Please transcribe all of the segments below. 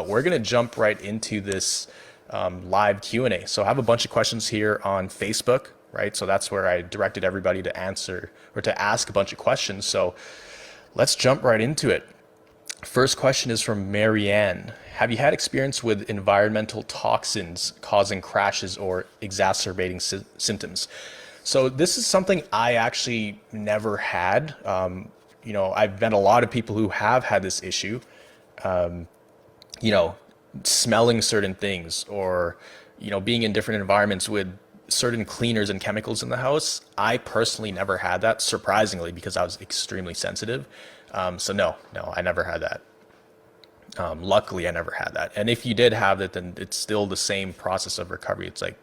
we're going to jump right into this live Q&A. So I have a bunch of questions here on Facebook, right? So that's where I directed everybody to answer or to ask a bunch of questions. So let's jump right into it. First question is from Marianne. Have you had experience with environmental toxins causing crashes or exacerbating symptoms? So this is something I actually never had. I've met a lot of people who have had this issue, you know, smelling certain things or, being in different environments with certain cleaners and chemicals in the house. I personally never had that, surprisingly, because I was extremely sensitive. So no, I never had that. Luckily, I never had that. And if you did have it, then it's still the same process of recovery. It's like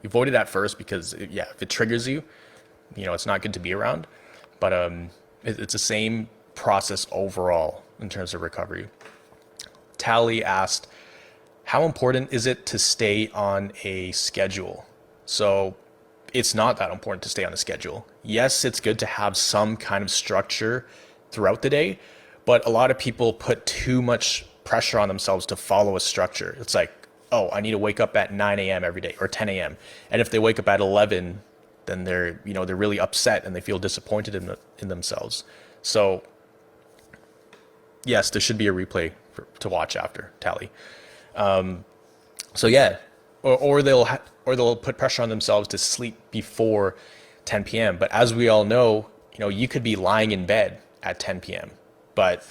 you avoid it at first because, if it triggers you, it's not good to be around. But it's the same process overall in terms of recovery. Tally asked, how important is it to stay on a schedule? So it's not that important to stay on a schedule. Yes, it's good to have some kind of structure throughout the day, but a lot of people put too much pressure on themselves to follow a structure. It's like, oh, I need to wake up at 9 a.m. every day or 10 a.m. And if they wake up at 11, then they're really upset and they feel disappointed in themselves. So yes, there should be a replay to watch after, Tally. So yeah, or they'll put pressure on themselves to sleep before 10 p.m. But as we all know, you could be lying in bed at 10 p.m. But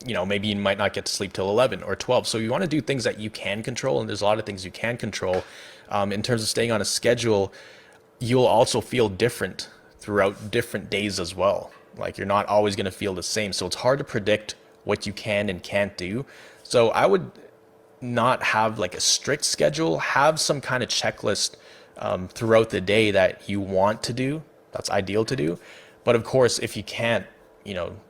maybe you might not get to sleep till 11 or 12. So you want to do things that you can control, and there's a lot of things you can control. In terms of staying on a schedule, you'll also feel different throughout different days as well. Like you're not always going to feel the same. So it's hard to predict what you can and can't do. So I would not have like a strict schedule, have some kind of checklist throughout the day that you want to do. That's ideal to do. But of course, if you can't,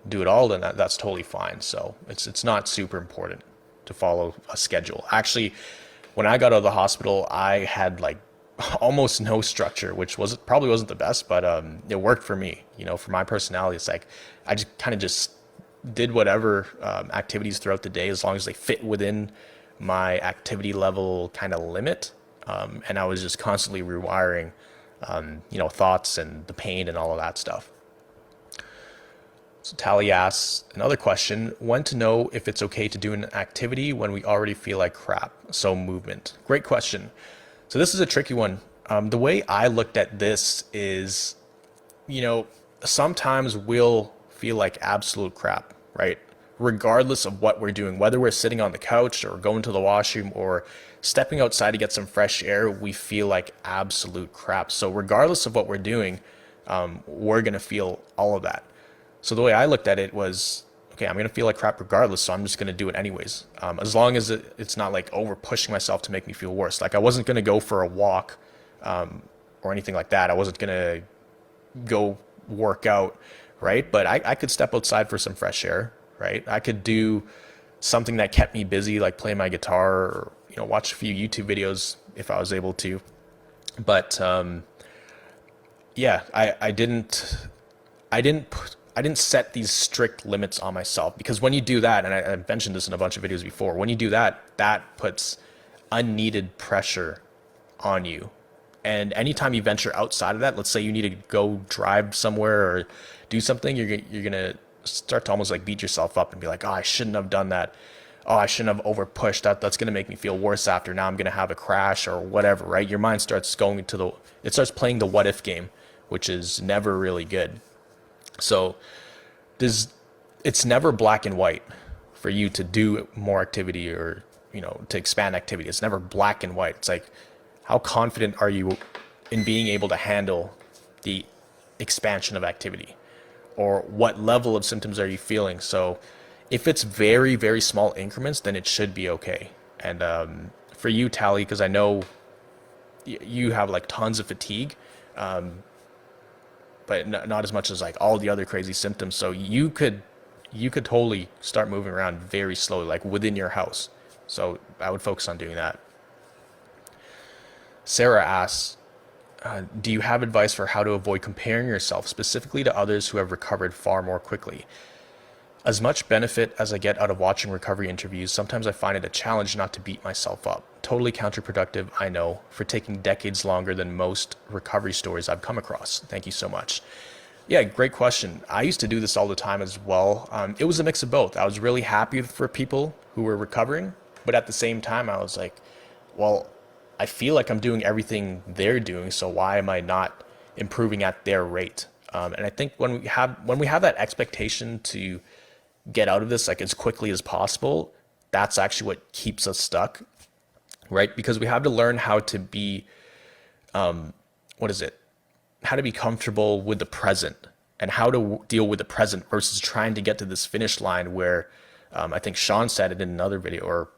do it all, then that's totally fine. So it's not super important to follow a schedule. Actually, when I got out of the hospital, I had like almost no structure, which probably wasn't the best, but it worked for me. For my personality, it's like I just kind of just did whatever activities throughout the day as long as they fit within my activity level kind of limit. And I was just constantly rewiring, thoughts and the pain and all of that stuff. So Tally asks another question, when to know if it's okay to do an activity when we already feel like crap? So movement. Great question. So this is a tricky one. The way I looked at this is, sometimes we'll feel like absolute crap, right? Regardless of what we're doing, whether we're sitting on the couch or going to the washroom or stepping outside to get some fresh air, we feel like absolute crap. So regardless of what we're doing, we're going to feel all of that. So the way I looked at it was, okay, I'm going to feel like crap regardless, so I'm just going to do it anyways. As long as it's not like over pushing myself to make me feel worse. Like I wasn't going to go for a walk or anything like that. I wasn't going to go work out, right? But I could step outside for some fresh air, right? I could do something that kept me busy, like play my guitar or, watch a few YouTube videos if I was able to. But I didn't set these strict limits on myself, because when you do that, and I mentioned this in a bunch of videos before, when you do that, that puts unneeded pressure on you. And anytime you venture outside of that, let's say you need to go drive somewhere or do something, you're going to start to almost like beat yourself up and be like, oh, I shouldn't have done that. Oh, I shouldn't have over pushed. That's going to make me feel worse after. Now I'm going to have a crash or whatever, right? Your mind starts it starts playing the what if game, which is never really good. So it's never black and white for you to do more activity or, to expand activity. It's never black and white. It's like, how confident are you in being able to handle the expansion of activity, or what level of symptoms are you feeling? So if it's very, very small increments, then it should be okay. And for you, Tally, because I know you have like tons of fatigue, but not as much as like all the other crazy symptoms. So you could totally start moving around very slowly, like within your house. So I would focus on doing that. Sarah asks, do you have advice for how to avoid comparing yourself specifically to others who have recovered far more quickly? As much benefit as I get out of watching recovery interviews, sometimes I find it a challenge not to beat myself up. Totally counterproductive, I know, for taking decades longer than most recovery stories I've come across. Thank you so much. Yeah, great question. I used to do this all the time as well. It was a mix of both. I was really happy for people who were recovering, but at the same time, I was like, well, I feel like I'm doing everything they're doing, so why am I not improving at their rate? And I think when we have that expectation to get out of this like as quickly as possible, that's actually what keeps us stuck, right? Because we have to learn how to be, what is it? How to be comfortable with the present and how to deal with the present versus trying to get to this finish line where I think Sean said it in another video or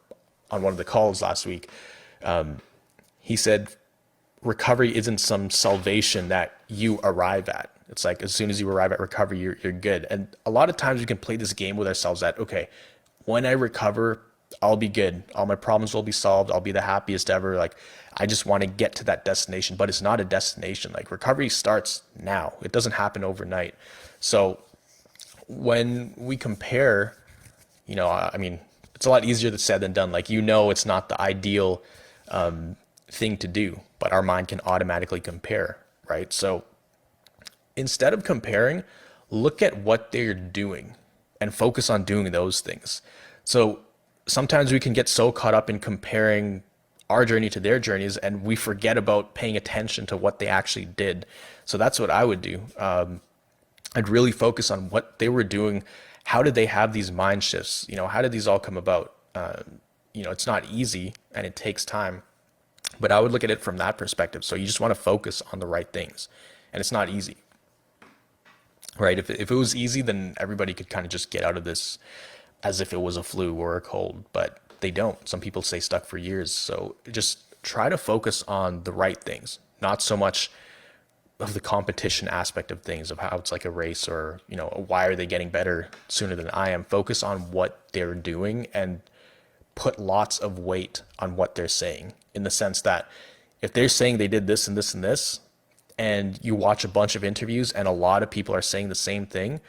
on one of the calls last week. He said recovery isn't some salvation that you arrive at. It's like as soon as you arrive at recovery, you're good. And a lot of times we can play this game with ourselves that, okay, when I recover, I'll be good. All my problems will be solved. I'll be the happiest ever. Like, I just want to get to that destination, but it's not a destination. Like, recovery starts now. It doesn't happen overnight. So when we compare, I mean, it's a lot easier to said than done. Like, it's not the ideal thing to do, but our mind can automatically compare, right? So instead of comparing, look at what they're doing and focus on doing those things. So sometimes we can get so caught up in comparing our journey to their journeys and we forget about paying attention to what they actually did. So that's what I would do. I'd really focus on what they were doing. How did they have these mind shifts? How did these all come about? It's not easy and it takes time, but I would look at it from that perspective. So you just want to focus on the right things, and it's not easy, right? If it was easy, then everybody could kind of just get out of this as if it was a flu or a cold, but they don't. Some people stay stuck for years. So just try to focus on the right things, not so much of the competition aspect of things, of how it's like a race or, why are they getting better sooner than I am? Focus on what they're doing and put lots of weight on what they're saying, in the sense that if they're saying they did this and this and this, and you watch a bunch of interviews and a lot of people are saying the same thing,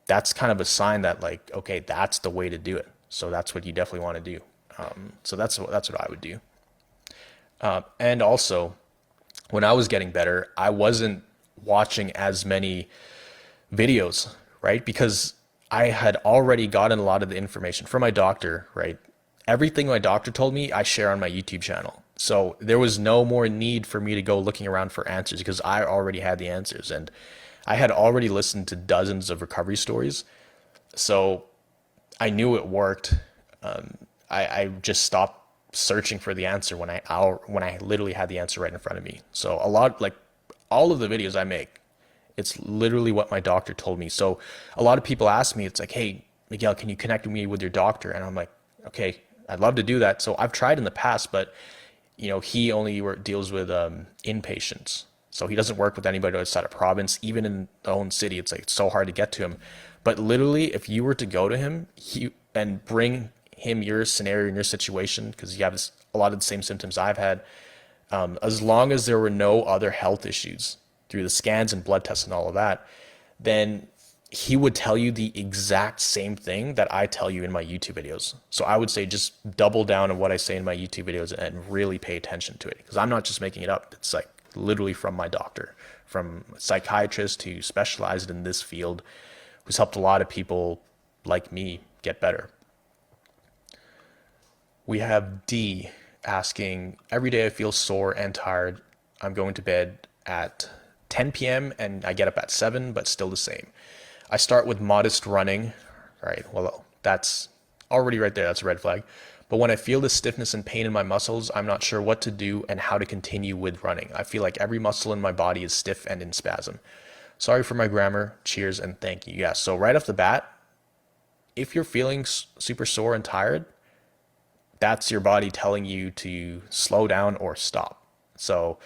that's kind of a sign that like, okay, that's the way to do it. So that's what you definitely want to do. So that's what I would do. And also, when I was getting better, I wasn't watching as many videos, right? Because I had already gotten a lot of the information from my doctor, right? Everything my doctor told me, I share on my YouTube channel. So there was no more need for me to go looking around for answers because I already had the answers. And I had already listened to dozens of recovery stories. So I knew it worked. I just stopped searching for the answer when I literally had the answer right in front of me. So all of the videos I make, it's literally what my doctor told me. So a lot of people ask me, it's like, hey, Miguel, can you connect me with your doctor? And I'm like, okay, I'd love to do that. So I've tried in the past, but he only deals with inpatients. So he doesn't work with anybody outside of province, even in the own city. It's like it's so hard to get to him. But literally, if you were to go to him and bring him your scenario and your situation, because you have a lot of the same symptoms I've had, as long as there were no other health issues through the scans and blood tests and all of that, then he would tell you the exact same thing that I tell you in my YouTube videos. So I would say just double down on what I say in my YouTube videos and really pay attention to it, because I'm not just making it up. It's like literally from my doctor, from a psychiatrist who specialized in this field, who's helped a lot of people like me get better. We have D asking, every day I feel sore and tired. I'm going to bed at 10 p.m. and I get up at 7, but still the same. I start with modest running. All right, well, that's already right there. That's a red flag. But when I feel the stiffness and pain in my muscles, I'm not sure what to do and how to continue with running. I feel like every muscle in my body is stiff and in spasm. Sorry for my grammar. Cheers and thank you. Yeah, so right off the bat, if you're feeling super sore and tired, that's your body telling you to slow down or stop. So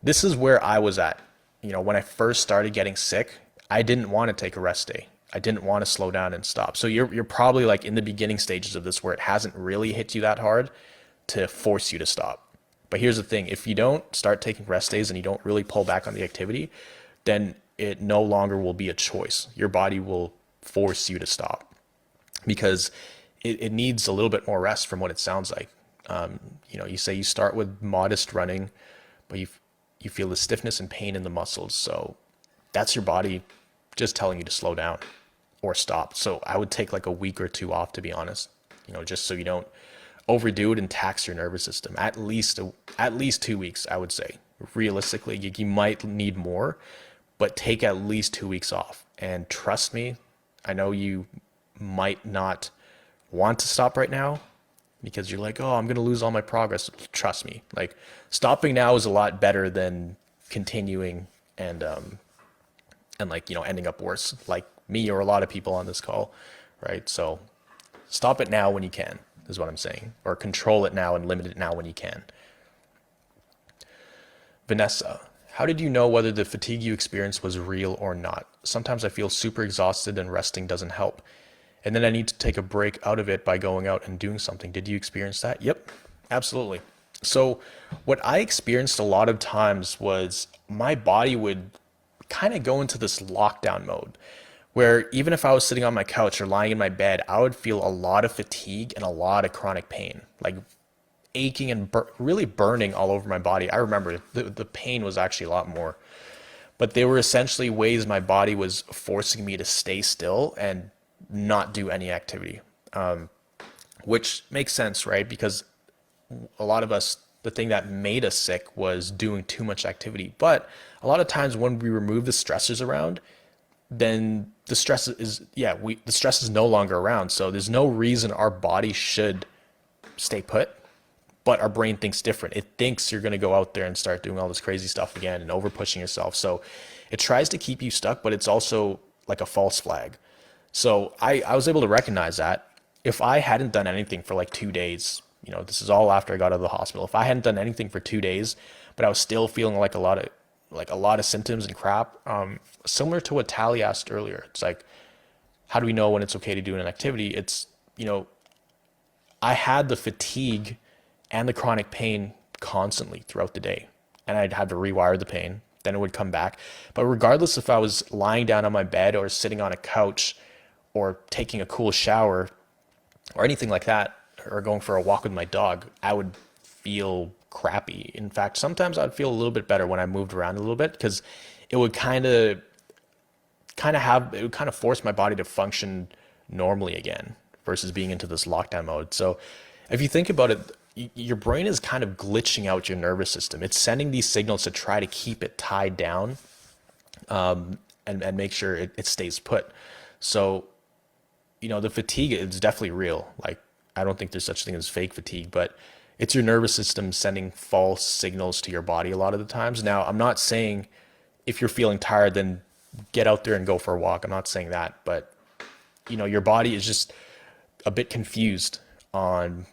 this is where I was at. When I first started getting sick, I didn't want to take a rest day. I didn't want to slow down and stop. So you're probably like in the beginning stages of this where it hasn't really hit you that hard to force you to stop. But here's the thing. If you don't start taking rest days and you don't really pull back on the activity, then it no longer will be a choice. Your body will force you to stop. because it needs a little bit more rest from what it sounds like. You say you start with modest running, but you feel the stiffness and pain in the muscles. So that's your body just telling you to slow down or stop. So I would take like a week or two off, to be honest, just so you don't overdo it and tax your nervous system. At least 2 weeks, I would say. Realistically, you might need more, but take at least 2 weeks off. And trust me, I know you might not want to stop right now because you're like, oh, I'm going to lose all my progress. Trust me, like stopping now is a lot better than continuing and like, ending up worse, like me or a lot of people on this call, right? So stop it now when you can, is what I'm saying, or control it now and limit it now when you can. Vanessa, how did you know whether the fatigue you experienced was real or not? Sometimes I feel super exhausted and resting doesn't help. And then I need to take a break out of it by going out and doing something. Did you experience that? Yep, absolutely. So what I experienced a lot of times was my body would kind of go into this lockdown mode where even if I was sitting on my couch or lying in my bed, I would feel a lot of fatigue and a lot of chronic pain, like aching and really burning all over my body. I remember the pain was actually a lot more, but they were essentially ways my body was forcing me to stay still and not do any activity, which makes sense, right? Because a lot of us, the thing that made us sick was doing too much activity. But a lot of times when we remove the stressors around, then the stress the stress is no longer around. So there's no reason our body should stay put, but our brain thinks different. It thinks you're going to go out there and start doing all this crazy stuff again and over pushing yourself. So it tries to keep you stuck, but it's also like a false flag. So I was able to recognize that if I hadn't done anything for like 2 days, this is all after I got out of the hospital. If I hadn't done anything for 2 days, but I was still feeling like a lot of symptoms and crap, similar to what Tally asked earlier. It's like, how do we know when it's okay to do an activity? It's, I had the fatigue and the chronic pain constantly throughout the day, and I'd have to rewire the pain. Then it would come back. But regardless if I was lying down on my bed or sitting on a couch or taking a cool shower or anything like that, or going for a walk with my dog, I would feel crappy. In fact, sometimes I'd feel a little bit better when I moved around a little bit because it would kind of force my body to function normally again versus being into this lockdown mode. So if you think about it, your brain is kind of glitching out your nervous system. It's sending these signals to try to keep it tied down, and make sure it stays put. So, the fatigue is definitely real. Like, I don't think there's such thing as fake fatigue, but it's your nervous system sending false signals to your body a lot of the times. Now, I'm not saying if you're feeling tired, then get out there and go for a walk. I'm not saying that, but your body is just a bit confused on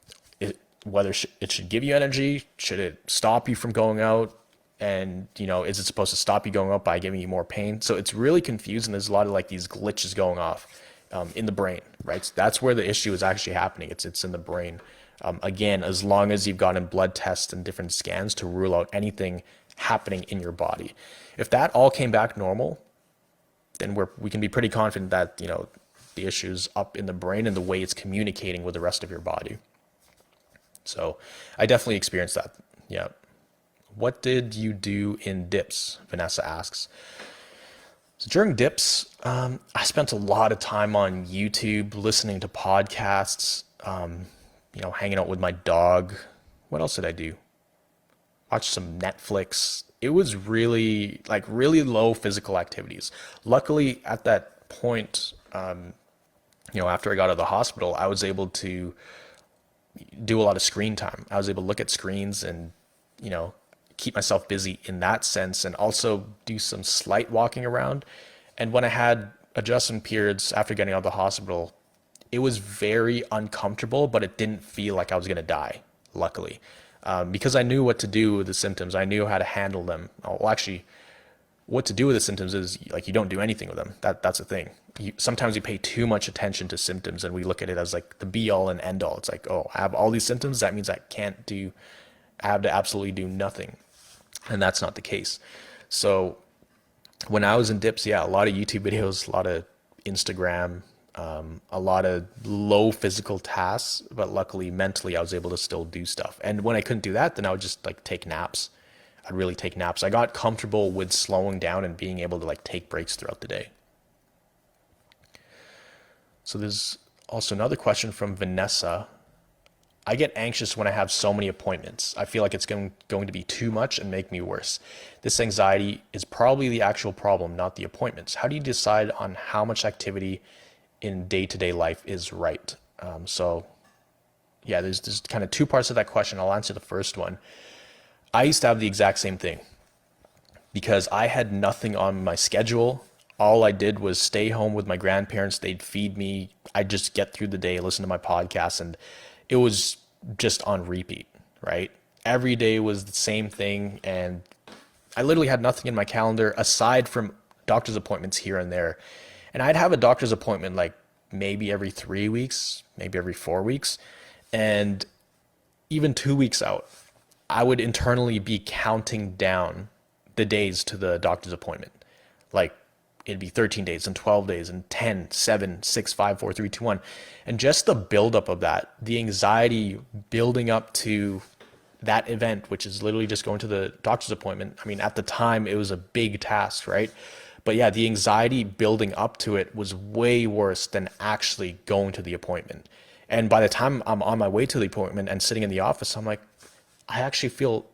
whether it should give you energy, should it stop you from going out, and is it supposed to stop you going out by giving you more pain? So it's really confusing. There's a lot of like these glitches going off in the brain, right? So that's where the issue is actually happening. It's in the brain. Again, as long as you've gotten blood tests and different scans to rule out anything happening in your body. If that all came back normal, then we can be pretty confident that the issue's up in the brain and the way it's communicating with the rest of your body. So I definitely experienced that. Yeah. What did you do in dips? Vanessa asks. So during dips, I spent a lot of time on YouTube, listening to podcasts, hanging out with my dog. What else did I do? Watch some Netflix. It was really low physical activities. Luckily at that point, after I got out of the hospital, I was able to do a lot of screen time. I was able to look at screens and, keep myself busy in that sense, and also do some slight walking around. And when I had adjustment periods after getting out of the hospital, it was very uncomfortable, but it didn't feel like I was going to die, luckily, because I knew what to do with the symptoms. I knew how to handle them. Well, actually, what to do with the symptoms is like you don't do anything with them. That's the thing. Sometimes you pay too much attention to symptoms, and we look at it as like the be all and end all. It's like, oh, I have all these symptoms. That means I have to absolutely do nothing. And that's not the case. So when I was in dips, a lot of YouTube videos, a lot of Instagram, a lot of low physical tasks, but luckily mentally I was able to still do stuff. And when I couldn't do that, then I would just like take naps. I'd really take naps. I got comfortable with slowing down and being able to like take breaks throughout the day. So there's also another question from Vanessa. I get anxious when I have so many appointments. I feel like it's going to be too much and make me worse. This anxiety is probably the actual problem, not the appointments. How do you decide on how much activity in day-to-day life is right? So yeah, there's kind of two parts of that question. I'll answer the first one. I used to have the exact same thing because I had nothing on my schedule. All I did was stay home with my grandparents. They'd feed me. I'd just get through the day, listen to my podcast, and it was just on repeat, right? Every day was the same thing, and I literally had nothing in my calendar aside from doctor's appointments here and there. And I'd have a doctor's appointment like maybe every 3 weeks, maybe every 4 weeks, and even 2 weeks out, I would internally be counting down the days to the doctor's appointment. Like it'd be 13 days and 12 days and 10, 7, 6, 5, 4, 3, 2, 1. And just the buildup of that, the anxiety building up to that event, which is literally just going to the doctor's appointment. I mean, at the time, it was a big task, right? But yeah, the anxiety building up to it was way worse than actually going to the appointment. And by the time I'm on my way to the appointment and sitting in the office, I'm like, I actually feel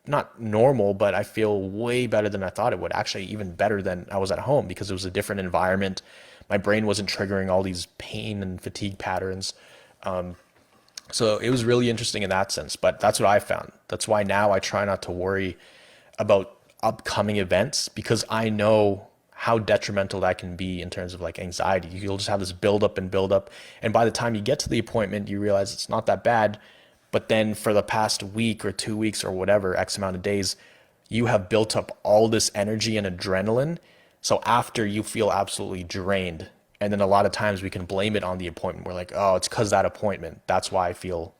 not normal, but I feel way better than I thought it would. Actually, even better than I was at home because it was a different environment. My brain wasn't triggering all these pain and fatigue patterns. So it was really interesting in that sense, but that's what I found. That's why now I try not to worry about upcoming events because I know how detrimental that can be in terms of like anxiety. You'll just have this build up and build up. And by the time you get to the appointment, you realize it's not that bad. But then for the past week or 2 weeks or whatever, X amount of days, you have built up all this energy and adrenaline. So after you feel absolutely drained, and then a lot of times we can blame it on the appointment. We're like, oh, it's because that appointment. That's why I feel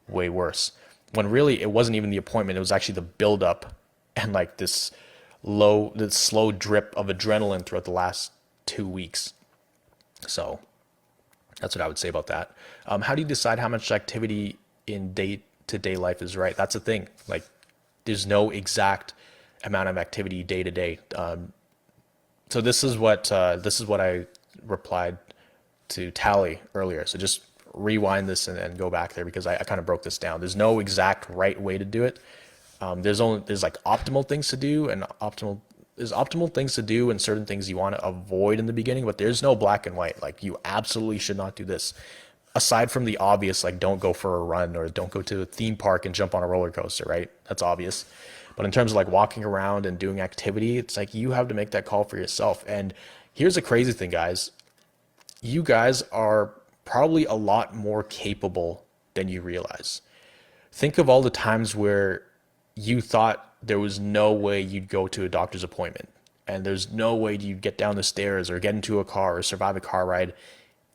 way worse. When really it wasn't even the appointment. It was actually the buildup and like this slow drip of adrenaline throughout the last 2 weeks. So that's what I would say about that. How do you decide how much activity in day-to-day life is right? That's the thing. Like, there's no exact amount of activity day to day. So this is what I replied to Tally earlier. So just rewind this and go back there because I kind of broke this down. There's no exact right way to do it. There's like optimal things to do and there's optimal things to do and certain things you want to avoid in the beginning, but there's no black and white. Like you absolutely should not do this. Aside from the obvious, like don't go for a run or don't go to a theme park and jump on a roller coaster, right? That's obvious. But in terms of like walking around and doing activity, it's like you have to make that call for yourself. And here's the crazy thing, guys. You guys are probably a lot more capable than you realize. Think of all the times where you thought there was no way you'd go to a doctor's appointment and there's no way you'd get down the stairs or get into a car or survive a car ride.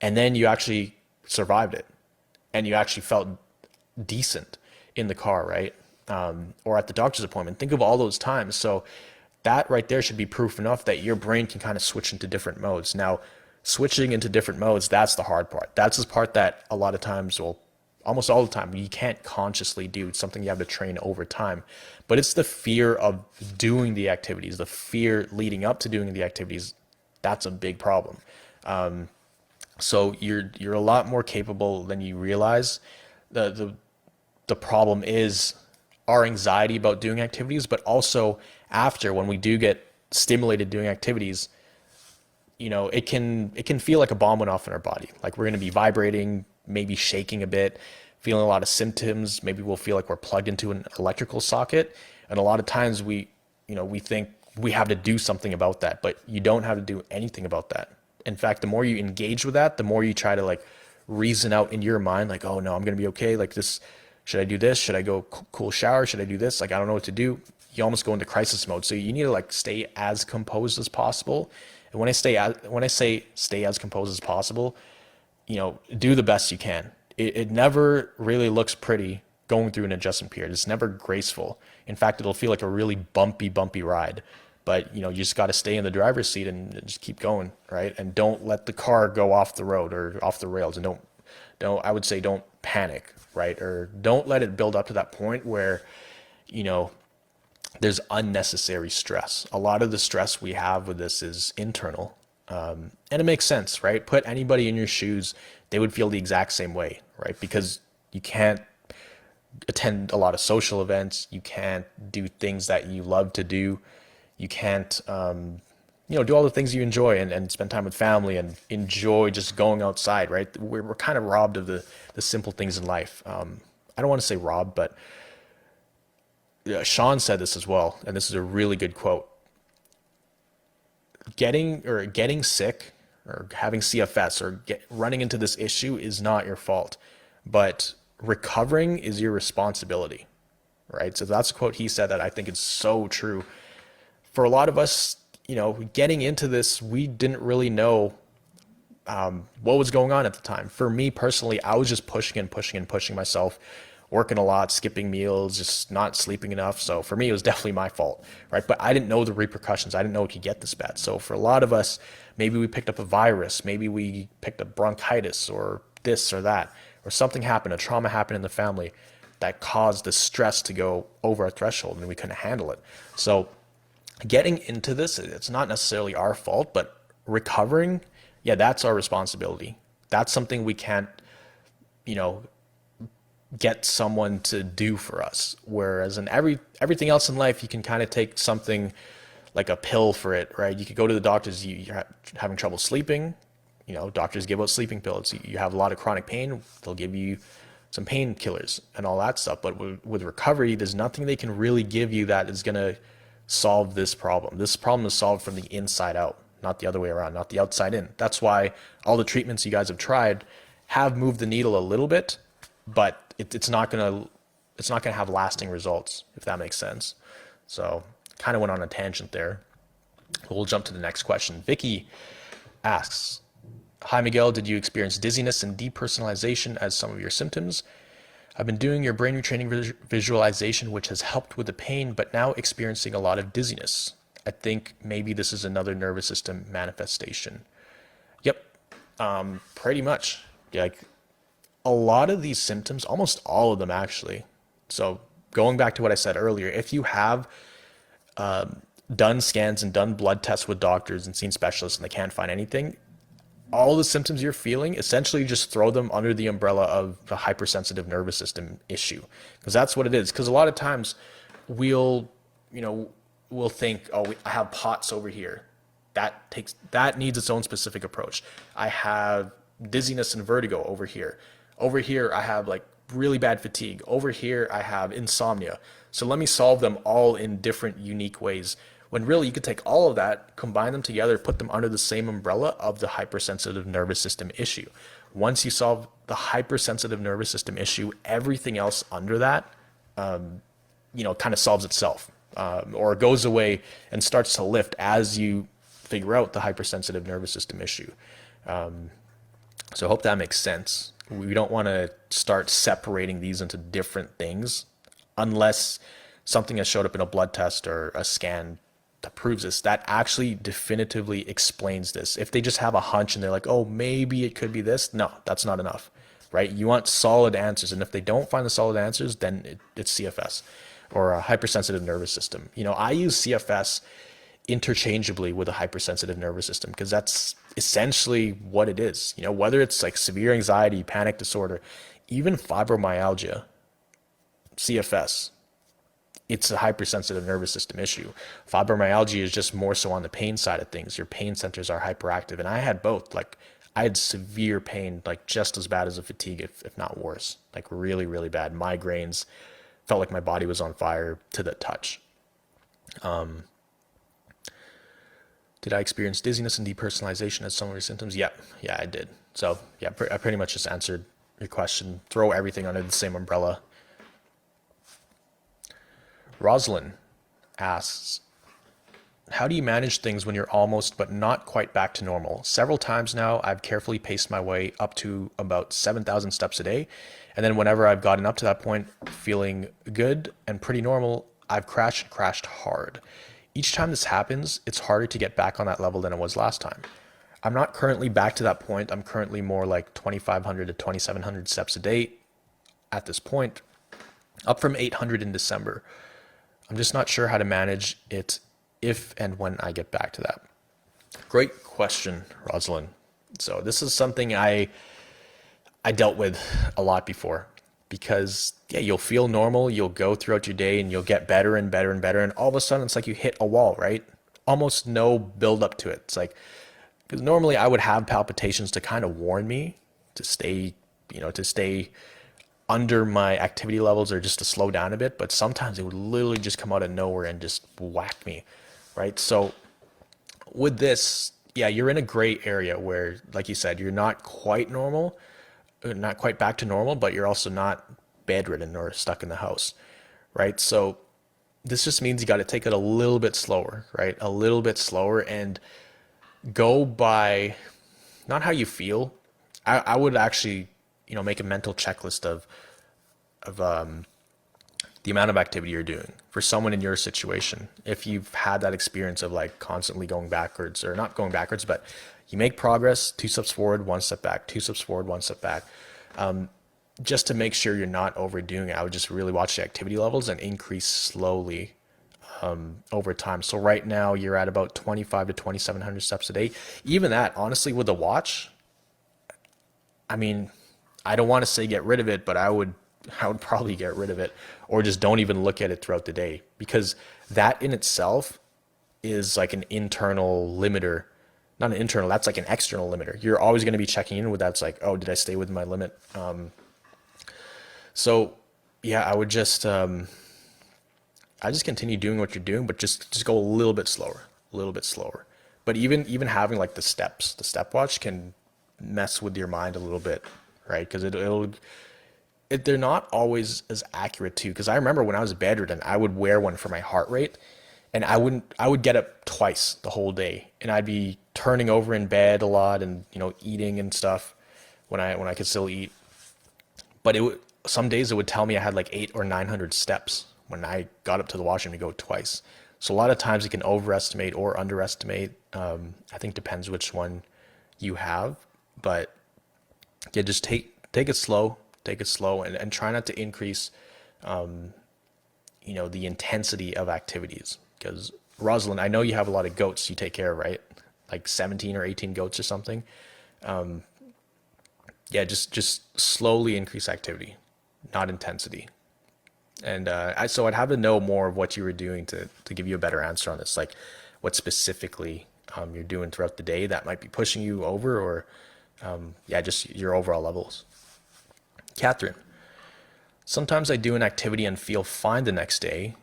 And then you actually survived it and you actually felt decent in the car, right? Or at the doctor's appointment. Think of all those times. So that right there should be proof enough that your brain can kind of switch into different modes. Now, switching into different modes, that's the hard part. That's the part that a lot of times, well, almost all the time, you can't consciously do. It's something you have to train over time. But it's the fear of doing the activities, the fear leading up to doing the activities. That's a big problem. So you're a lot more capable than you realize. The problem is our anxiety about doing activities, but also after when we do get stimulated doing activities, it can feel like a bomb went off in our body. Like we're going to be vibrating, maybe shaking a bit, feeling a lot of symptoms. Maybe we'll feel like we're plugged into an electrical socket. And a lot of times we think we have to do something about that, but you don't have to do anything about that. In fact, the more you engage with that, the more you try to like reason out in your mind, like, oh no, I'm going to be okay. Like this, should I do this? Should I go cool shower? Should I do this? Like, I don't know what to do. You almost go into crisis mode. So you need to like stay as composed as possible. And when I say stay as composed as possible, do the best you can. It never really looks pretty going through an adjustment period. It's never graceful. In fact, it'll feel like a really bumpy ride. but you just got to stay in the driver's seat and just keep going, right? And don't let the car go off the road or off the rails, and I would say don't panic, right? Or don't let it build up to that point where, you know, there's unnecessary stress. A lot of the stress we have with this is internal. And it makes sense, right? Put anybody in your shoes, they would feel the exact same way, right? Because you can't attend a lot of social events. You can't do things that you love to do. You can't, do all the things you enjoy and spend time with family and enjoy just going outside, right? We're kind of robbed of the simple things in life. I don't want to say robbed, but Sean said this as well, and this is a really good quote. Getting sick or having CFS or running into this issue is not your fault, but recovering is your responsibility, right? So that's a quote he said that I think is so true. For a lot of us, getting into this, we didn't really know what was going on at the time. For me personally, I was just pushing myself, working a lot, skipping meals, just not sleeping enough. So for me, it was definitely my fault, right? But I didn't know the repercussions. I didn't know it could get this bad. So for a lot of us, maybe we picked up a virus, maybe we picked up bronchitis or this or that, or something happened, a trauma happened in the family that caused the stress to go over our threshold and we couldn't handle it. So getting into this, it's not necessarily our fault, but recovering, yeah, that's our responsibility. That's something we can't, get someone to do for us. Whereas in everything else in life, you can kind of take something like a pill for it, right? You could go to the doctors, you're having trouble sleeping, doctors give out sleeping pills. You have a lot of chronic pain, they'll give you some painkillers and all that stuff. But with recovery, there's nothing they can really give you that is going to solve this problem. This problem is solved from the inside out, not the other way around, not the outside in. That's why all the treatments you guys have tried have moved the needle a little bit, but it's not gonna have lasting results, if that makes sense. So kind of went on a tangent there. We'll jump to the next question. Vicky asks, hi Miguel, did you experience dizziness and depersonalization as some of your symptoms? I've been doing your brain retraining visualization, which has helped with the pain, but now experiencing a lot of dizziness. I think maybe this is another nervous system manifestation. Yep, pretty much. Like a lot of these symptoms, almost all of them actually. So going back to what I said earlier, if you have done scans and done blood tests with doctors and seen specialists and they can't find anything, all the symptoms you're feeling, essentially just throw them under the umbrella of the hypersensitive nervous system issue, because that's what it is. Because a lot of times we'll think, oh, I have POTS over here. That needs its own specific approach. I have dizziness and vertigo over here. Over here, I have like really bad fatigue. Over here, I have insomnia. So let me solve them all in different, unique ways. When really you could take all of that, combine them together, put them under the same umbrella of the hypersensitive nervous system issue. Once you solve the hypersensitive nervous system issue, everything else under that, kind of solves itself, or goes away and starts to lift as you figure out the hypersensitive nervous system issue. So I hope that makes sense. We don't want to start separating these into different things unless something has showed up in a blood test or a scan that proves this, that actually definitively explains this. If they just have a hunch and they're like, oh, maybe it could be this, no, that's not enough, right? You want solid answers. And if they don't find the solid answers, then it's CFS or a hypersensitive nervous system. I use CFS interchangeably with a hypersensitive nervous system because that's essentially what it is. Whether it's like severe anxiety, panic disorder, even fibromyalgia, CFS, it's a hypersensitive nervous system issue. Fibromyalgia is just more so on the pain side of things. Your pain centers are hyperactive. And I had both. Like I had severe pain, like just as bad as a fatigue, if not worse, like really, really bad. Migraines, felt like my body was on fire to the touch. Did I experience dizziness and depersonalization as some of your symptoms? Yeah, I did. So yeah, I pretty much just answered your question. Throw everything under the same umbrella. Rosalind asks, how do you manage things when you're almost but not quite back to normal? Several times now, I've carefully paced my way up to about 7,000 steps a day. And then whenever I've gotten up to that point, feeling good and pretty normal, I've crashed hard. each time this happens, it's harder to get back on that level than it was last time. I'm not currently back to that point. I'm currently more like 2,500 to 2,700 steps a day at this point, up from 800 in December. I'm just not sure how to manage it if and when I get back to that. Great question, Rosalind. So this is something I dealt with a lot before, because yeah, you'll feel normal, you'll go throughout your day and you'll get better and better and better, and all of a sudden it's like you hit a wall, right? Almost no build up to it. It's like, because normally I would have palpitations to kind of warn me to stay, to stay under my activity levels or just to slow down a bit, but sometimes it would literally just come out of nowhere and just whack me, right? So with this, yeah, you're in a gray area where, like you said, you're not quite normal, not quite back to normal, but you're also not bedridden or stuck in the house, right? So this just means you got to take it a little bit slower, right? A little bit slower, and go by not how you feel. I would actually, make a mental checklist of the amount of activity you're doing for someone in your situation. If you've had that experience of like constantly going backwards, or not going backwards, but you make progress, 2 steps forward, 1 step back, 2 steps forward, 1 step back. Just to make sure you're not overdoing it, I would just really watch the activity levels and increase slowly over time. So right now you're at about 25 to 2,700 steps a day. Even that, honestly, with the watch, I mean, I don't want to say get rid of it, but I would probably get rid of it, or just don't even look at it throughout the day, because that in itself is like an internal limiter. Not an internal, that's like an external limiter. You're always going to be checking in with that. It's like, oh, did I stay within my limit? So yeah, I would just, I just continue doing what you're doing, but just go a little bit slower, a little bit slower. But even having like the stepwatch can mess with your mind a little bit, right? Because they're not always as accurate too. Because I remember when I was bedridden, I would wear one for my heart rate, and I would get up twice the whole day, and I'd be turning over in bed a lot, and eating and stuff when I could still eat. But some days it would tell me I had like 800 or 900 steps when I got up to the washroom to go twice. So a lot of times you can overestimate or underestimate. I think depends which one you have, but yeah, just take it slow, and try not to increase, the intensity of activities. Because Rosalind, I know you have a lot of goats you take care of, right? Like 17 or 18 goats or something. Yeah, just slowly increase activity, not intensity. And so I'd have to know more of what you were doing to give you a better answer on this, like what specifically you're doing throughout the day that might be pushing you over, or just your overall levels. Catherine, sometimes I do an activity and feel fine the next day.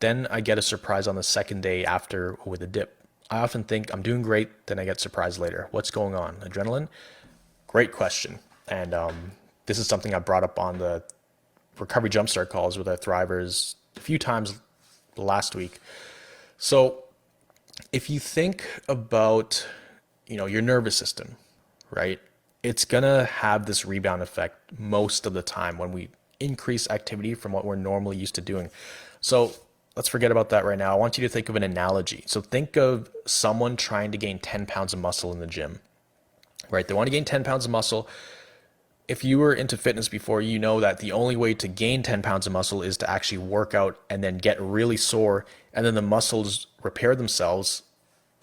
Then I get a surprise on the second day after with a dip. I often think I'm doing great, then I get surprised later. What's going on? Adrenaline? Great question. And this is something I brought up on the recovery jumpstart calls with our thrivers a few times last week. So if you think about, your nervous system, right? It's gonna have this rebound effect most of the time when we increase activity from what we're normally used to doing. So let's forget about that right now. I want you to think of an analogy. So think of someone trying to gain 10 pounds of muscle in the gym, right? They want to gain 10 pounds of muscle. If you were into fitness before, you know that the only way to gain 10 pounds of muscle is to actually work out and then get really sore, and then the muscles repair themselves,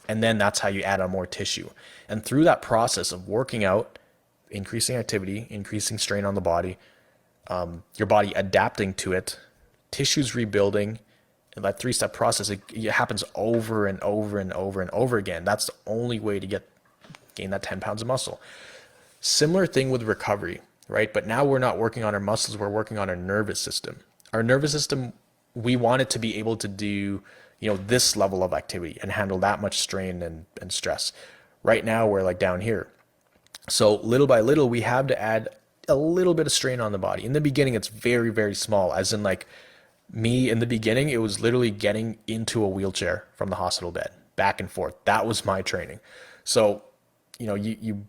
and then that's how you add on more tissue. And through that process of working out, increasing activity, increasing strain on the body, your body adapting to it, tissues rebuilding, and that 3-step process, it happens over and over and over and over again. That's the only way to gain that 10 pounds of muscle. Similar thing with recovery, right? But now we're not working on our muscles, we're working on our nervous system. Our nervous system, we want it to be able to do, this level of activity and handle that much strain and stress. Right now we're like down here. So little by little, we have to add a little bit of strain on the body. In the beginning, it's very, very small, as in like me in the beginning, it was literally getting into a wheelchair from the hospital bed, back and forth. That was my training. So, you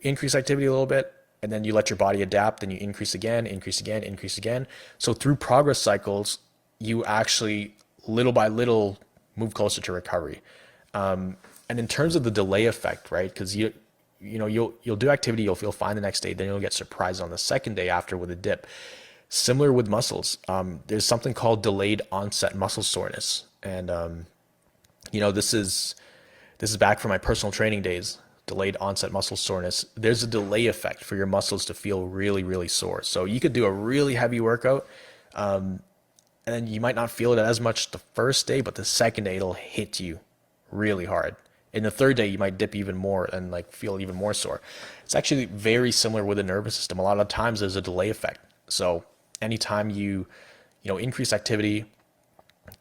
increase activity a little bit, and then you let your body adapt, and you increase again. So through progress cycles, you actually little by little move closer to recovery. And in terms of the delay effect, right? Because you'll do activity, you'll feel fine the next day, then you'll get surprised on the second day after with a dip. Similar with muscles, there's something called delayed onset muscle soreness, and this is back from my personal training days. Delayed onset muscle soreness. There's a delay effect for your muscles to feel really, really sore. So you could do a really heavy workout, and then you might not feel it as much the first day, but the second day it'll hit you really hard. In the third day, you might dip even more and like feel even more sore. It's actually very similar with the nervous system. A lot of times there's a delay effect. So anytime you increase activity,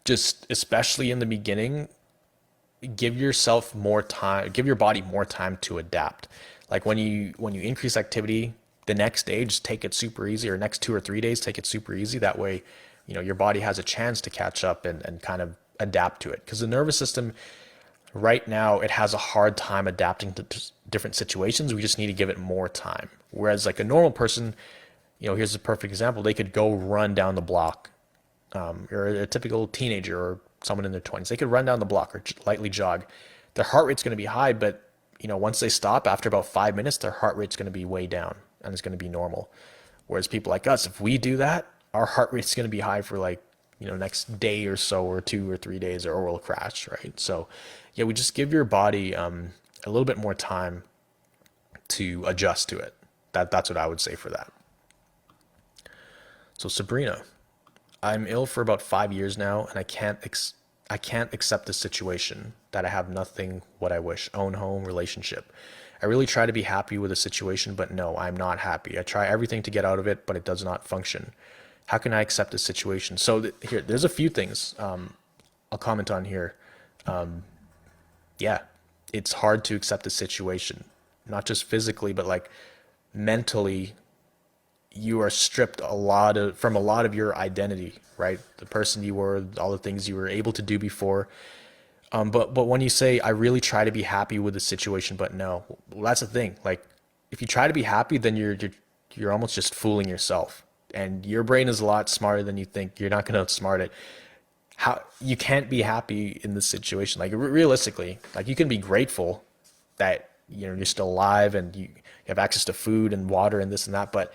just especially in the beginning, give yourself more time, give your body more time to adapt. Like when you increase activity, the next day just take it super easy, or next 2 or 3 days take it super easy. That way, your body has a chance to catch up and kind of adapt to it. Because the nervous system right now, it has a hard time adapting to different situations. We just need to give it more time. Whereas like a normal person, here's a perfect example. They could go run down the block, or a typical teenager or someone in their 20s. They could run down the block or lightly jog. Their heart rate's going to be high, but once they stop after about 5 minutes, their heart rate's going to be way down and it's going to be normal. Whereas people like us, if we do that, our heart rate's going to be high for like, next day or so, or 2 or 3 days, or we'll crash, right? So yeah, we just give your body a little bit more time to adjust to it. That's what I would say for that. So Sabrina, I'm ill for about 5 years now, and I can't accept the situation that I have nothing what I wish. Own home, relationship. I really try to be happy with the situation, but no, I'm not happy. I try everything to get out of it, but it does not function. How can I accept the situation? So here, there's a few things I'll comment on here. Yeah, it's hard to accept the situation, not just physically, but like mentally. You are stripped from a lot of your identity, right? The person you were, all the things you were able to do before. But when you say, I really try to be happy with the situation, but no, well, that's the thing. Like, if you try to be happy, then you're almost just fooling yourself, and your brain is a lot smarter than you think. You're not going to outsmart it. How you can't be happy in this situation? Like realistically, like you can be grateful that you're still alive and you have access to food and water and this and that, but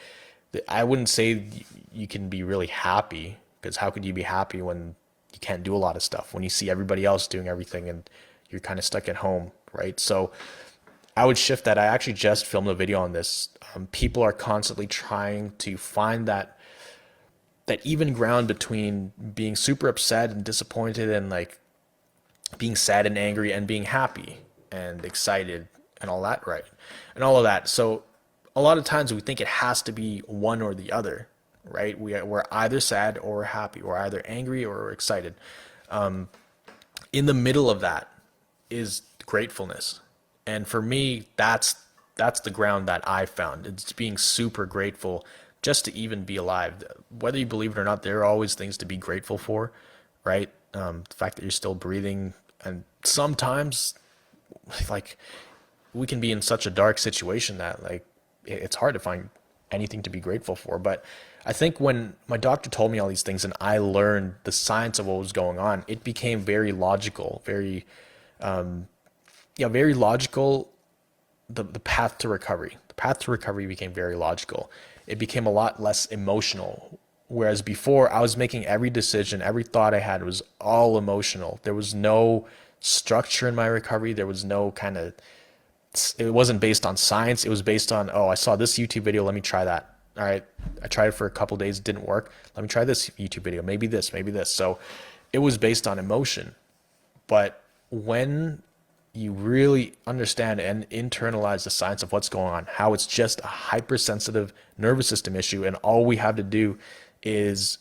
I wouldn't say you can be really happy, because how could you be happy when you can't do a lot of stuff, when you see everybody else doing everything and you're kind of stuck at home, right? So I would shift that. I actually just filmed a video on this. People are constantly trying to find that even ground between being super upset and disappointed and like being sad and angry and being happy and excited and all that, right? And all of that. So a lot of times we think it has to be one or the other, right? We're either sad or happy, or either angry or excited. In the middle of that is gratefulness. And for me, that's the ground that I found. It's being super grateful just to even be alive. Whether you believe it or not, there are always things to be grateful for, right? The fact that you're still breathing, and sometimes like we can be in such a dark situation that like it's hard to find anything to be grateful for. But I think when my doctor told me all these things and I learned the science of what was going on, it became very logical, very logical. The path to recovery. The path to recovery became very logical. It became a lot less emotional. Whereas before, I was making every decision, every thought I had was all emotional. There was no structure in my recovery. There was no it wasn't based on science. It was based on, oh, I saw this YouTube video. Let me try that. All right. I tried it for a couple of days. It didn't work. Let me try this YouTube video. Maybe this, maybe this. So it was based on emotion. But when you really understand and internalize the science of what's going on, how it's just a hypersensitive nervous system issue, and all we have to do is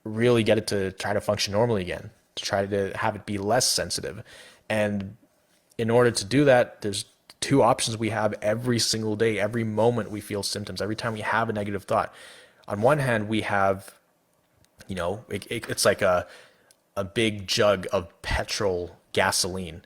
really get it to try to function normally again, to try to have it be less sensitive. And in order to do that, there's two options we have every single day, every moment we feel symptoms, every time we have a negative thought. On one hand, we have, it's like a big jug of petrol gasoline.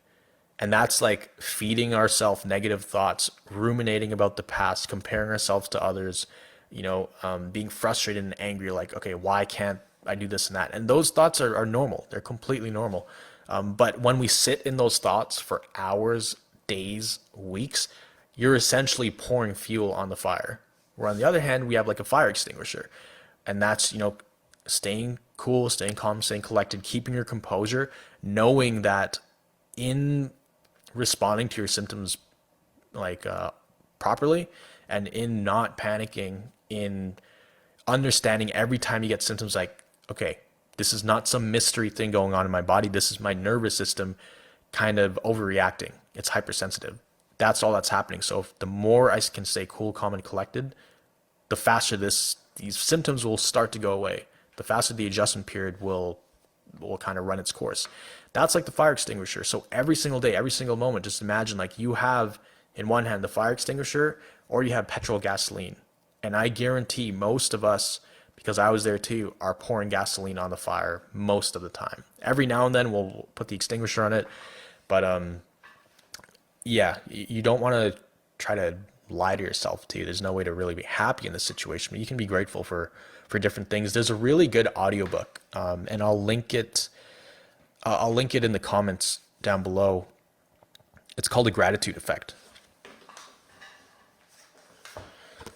And that's like feeding ourselves negative thoughts, ruminating about the past, comparing ourselves to others, being frustrated and angry, like, okay, why can't I do this and that? And those thoughts are normal. They're completely normal. But when we sit in those thoughts for hours, days, weeks, you're essentially pouring fuel on the fire. Where on the other hand, we have like a fire extinguisher. And that's, staying cool, staying calm, staying collected, keeping your composure, knowing that in responding to your symptoms like properly and in not panicking, in understanding every time you get symptoms like, okay, this is not some mystery thing going on in my body. This is my nervous system kind of overreacting. It's hypersensitive. That's all that's happening. So if the more I can stay cool, calm, and collected, the faster these symptoms will start to go away. The faster the adjustment period will kind of run its course. That's like the fire extinguisher. So every single day, every single moment, just imagine like you have in one hand the fire extinguisher or you have petrol gasoline. And I guarantee most of us, because I was there too, are pouring gasoline on the fire most of the time. Every now and then we'll put the extinguisher on it, but yeah, you don't want to try to lie to yourself too. There's no way to really be happy in this situation, but you can be grateful for different things. There's a really good audiobook, and I'll link it. I'll link it in the comments down below. It's called The Gratitude Effect.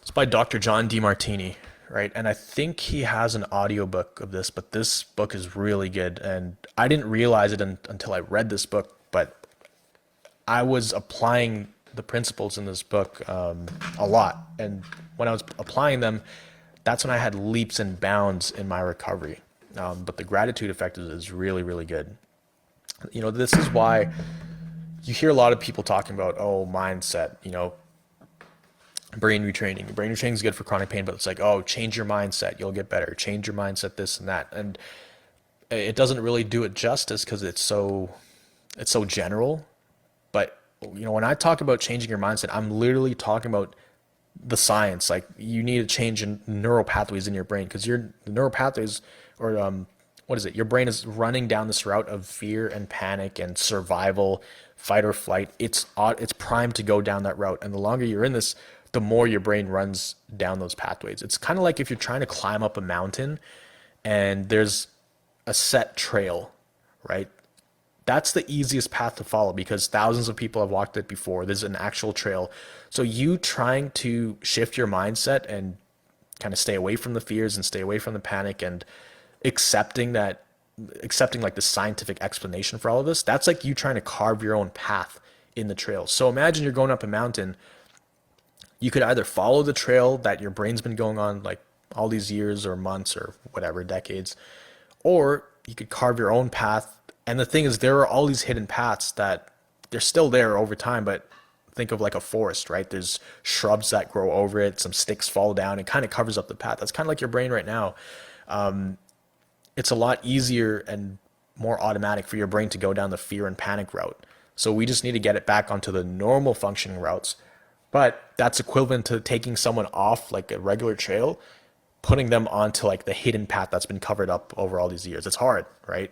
It's by Dr. John DeMartini, right? And I think he has an audiobook of this, but this book is really good. And I didn't realize it until I read this book, but I was applying the principles in this book a lot. And when I was applying them, that's when I had leaps and bounds in my recovery. But the gratitude effect is really, really good. This is why you hear a lot of people talking about, oh, mindset, brain retraining. Brain retraining is good for chronic pain, but it's like, oh, change your mindset, you'll get better. Change your mindset, this and that. And it doesn't really do it justice because it's so general. But when I talk about changing your mindset, I'm literally talking about the science. Like you need to change in neural pathways in your brain because the neural pathways, or what is it? Your brain is running down this route of fear and panic and survival, fight or flight. It's primed to go down that route, and the longer you're in this, the more your brain runs down those pathways. It's kind of like if you're trying to climb up a mountain, and there's a set trail, right? That's the easiest path to follow because thousands of people have walked it before. There's an actual trail. So you trying to shift your mindset and kind of stay away from the fears and stay away from the panic and accepting like the scientific explanation for all of this, that's like you trying to carve your own path in the trail. So imagine you're going up a mountain. You could either follow the trail that your brain's been going on like all these years or months or whatever, decades, or you could carve your own path. And the thing is, there are all these hidden paths that they're still there over time, but think of like a forest, right? There's shrubs that grow over it, some sticks fall down, it kind of covers up the path. That's kind of like your brain right now. It's a lot easier and more automatic for your brain to go down the fear and panic route. So we just need to get it back onto the normal functioning routes. But that's equivalent to taking someone off like a regular trail, putting them onto like the hidden path that's been covered up over all these years. It's hard, right?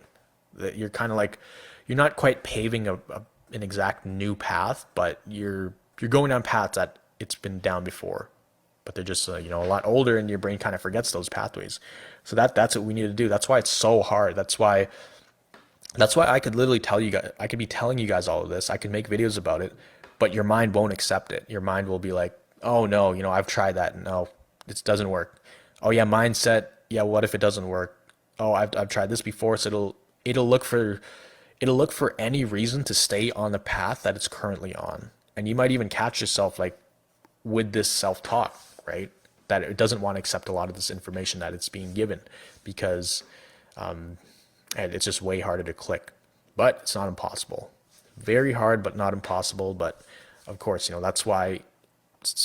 You're kind of like, you're not quite paving an exact new path, but you're going down paths that it's been down before, but they're just a lot older, and your brain kind of forgets those pathways. So that's what we need to do. That's why it's so hard. That's why I could literally tell you guys, I could be telling you guys all of this. I could make videos about it, but your mind won't accept it. Your mind will be like, oh no, I've tried that. No, it doesn't work. Oh yeah, mindset. Yeah, what if it doesn't work? Oh, I've tried this before, so it'll look for any reason to stay on the path that it's currently on. And you might even catch yourself like with this self-talk, right? That it doesn't want to accept a lot of this information that it's being given because and it's just way harder to click. But it's not impossible. Very hard, but not impossible. But of course, that's why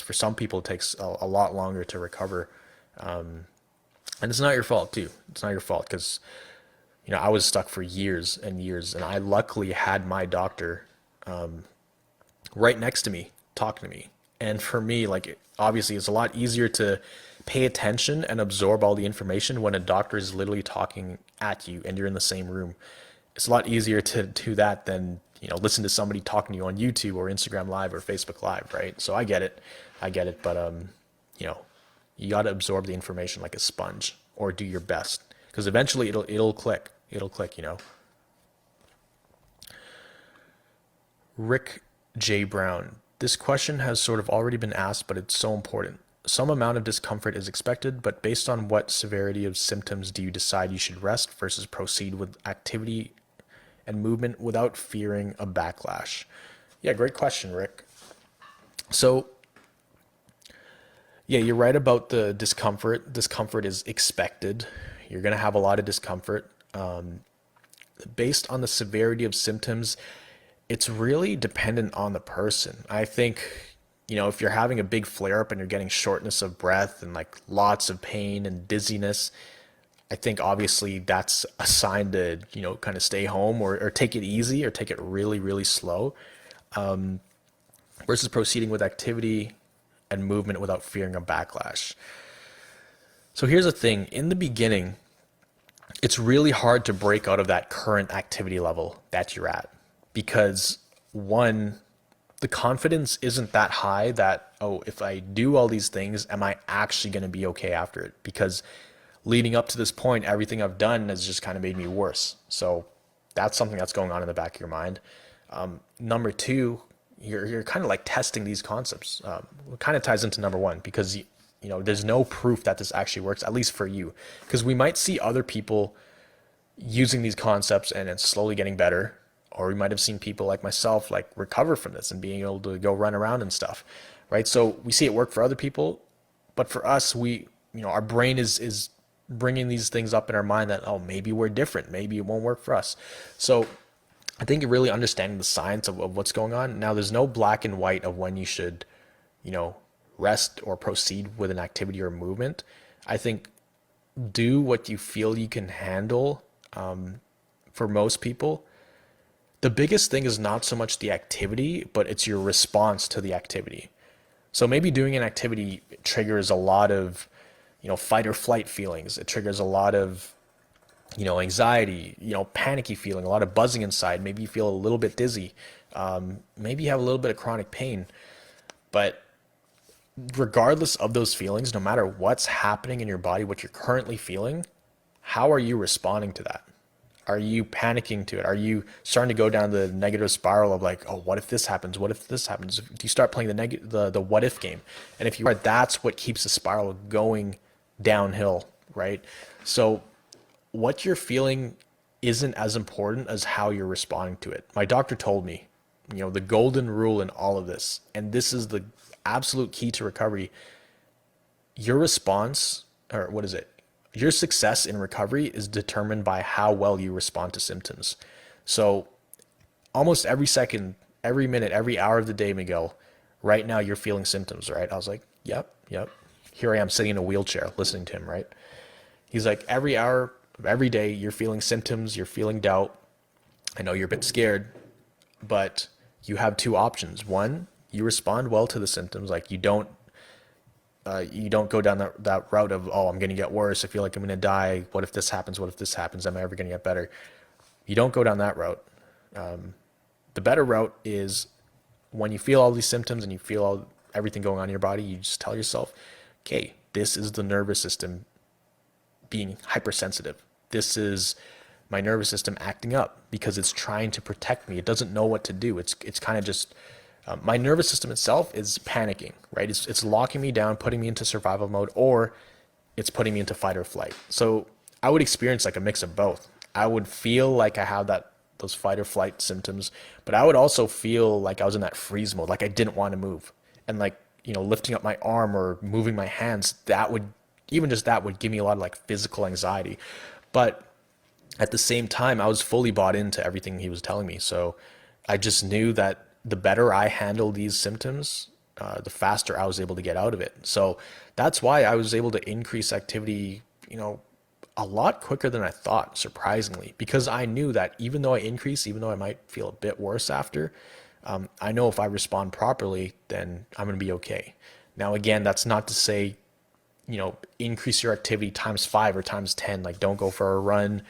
for some people it takes a lot longer to recover. And it's not your fault too. It's not your fault because I was stuck for years and years, and I luckily had my doctor right next to me, talking to me. And for me, like, obviously it's a lot easier to pay attention and absorb all the information when a doctor is literally talking at you and you're in the same room. It's a lot easier to do that than, listen to somebody talking to you on YouTube or Instagram Live or Facebook Live, right? So I get it, but you got to absorb the information like a sponge, or do your best, because eventually it'll click. Rick J. Brown. This question has sort of already been asked, but it's so important. Some amount of discomfort is expected, but based on what severity of symptoms do you decide you should rest versus proceed with activity and movement without fearing a backlash? Yeah, great question, Rick. So, yeah, you're right about the discomfort. Discomfort is expected. You're going to have a lot of discomfort. Based on the severity of symptoms, it's really dependent on the person. I think, if you're having a big flare up and you're getting shortness of breath and like lots of pain and dizziness, I think obviously that's a sign to, kind of stay home or take it easy or take it really, really slow versus proceeding with activity and movement without fearing a backlash. So here's the thing, in the beginning, it's really hard to break out of that current activity level that you're at because one, the confidence isn't that high that, oh, if I do all these things, am I actually going to be okay after it? Because leading up to this point, everything I've done has just kind of made me worse. So that's something that's going on in the back of your mind. Number two, you're kind of like testing these concepts. It kind of ties into number one because there's no proof that this actually works, at least for you, because we might see other people using these concepts and it's slowly getting better, or we might have seen people like myself like recover from this and being able to go run around and stuff, right? So we see it work for other people, but for us, our brain is bringing these things up in our mind that, oh, maybe we're different, maybe it won't work for us. So I think really understanding the science of what's going on. Now, there's no black and white of when you should, rest or proceed with an activity or movement. I think do what you feel you can handle. For most people, the biggest thing is not so much the activity, but it's your response to the activity. So maybe doing an activity triggers a lot of, fight or flight feelings. It triggers a lot of, anxiety, panicky feeling, a lot of buzzing inside. Maybe you feel a little bit dizzy. Maybe you have a little bit of chronic pain. But regardless of those feelings, no matter what's happening in your body, what you're currently feeling, how are you responding to that? Are you panicking to it? Are you starting to go down the negative spiral of like, oh, what if this happens? What if this happens? Do you start playing the what if game? And if you are, that's what keeps the spiral going downhill, right? So what you're feeling isn't as important as how you're responding to it. My doctor told me, the golden rule in all of this, and this is the absolute key to recovery. Your response, or what is it? Your success in recovery is determined by how well you respond to symptoms. So almost every second, every minute, every hour of the day, Miguel, right now you're feeling symptoms, right? I was like, yep. Here I am sitting in a wheelchair listening to him, right? He's like, every hour of every day you're feeling symptoms, you're feeling doubt. I know you're a bit scared, but you have two options. One, you respond well to the symptoms, like you don't go down that route of, oh, I'm going to get worse. I feel like I'm going to die. What if this happens? What if this happens? Am I ever going to get better? You don't go down that route. The better route is when you feel all these symptoms and you feel everything going on in your body, you just tell yourself, okay, this is the nervous system being hypersensitive. This is my nervous system acting up because it's trying to protect me. It doesn't know what to do. It's kind of just my nervous system itself is panicking, right? It's locking me down, putting me into survival mode, or it's putting me into fight or flight. So I would experience like a mix of both. I would feel like I have those fight or flight symptoms, but I would also feel like I was in that freeze mode, like I didn't want to move. And like, lifting up my arm or moving my hands, that would give me a lot of like physical anxiety. But at the same time, I was fully bought into everything he was telling me. So I just knew that the better I handle these symptoms, the faster I was able to get out of it. So that's why I was able to increase activity, a lot quicker than I thought, surprisingly, because I knew that even though I might feel a bit worse after, I know if I respond properly, then I'm going to be okay. Now, again, that's not to say, increase your activity times 5 or times 10. Like, don't go for a run,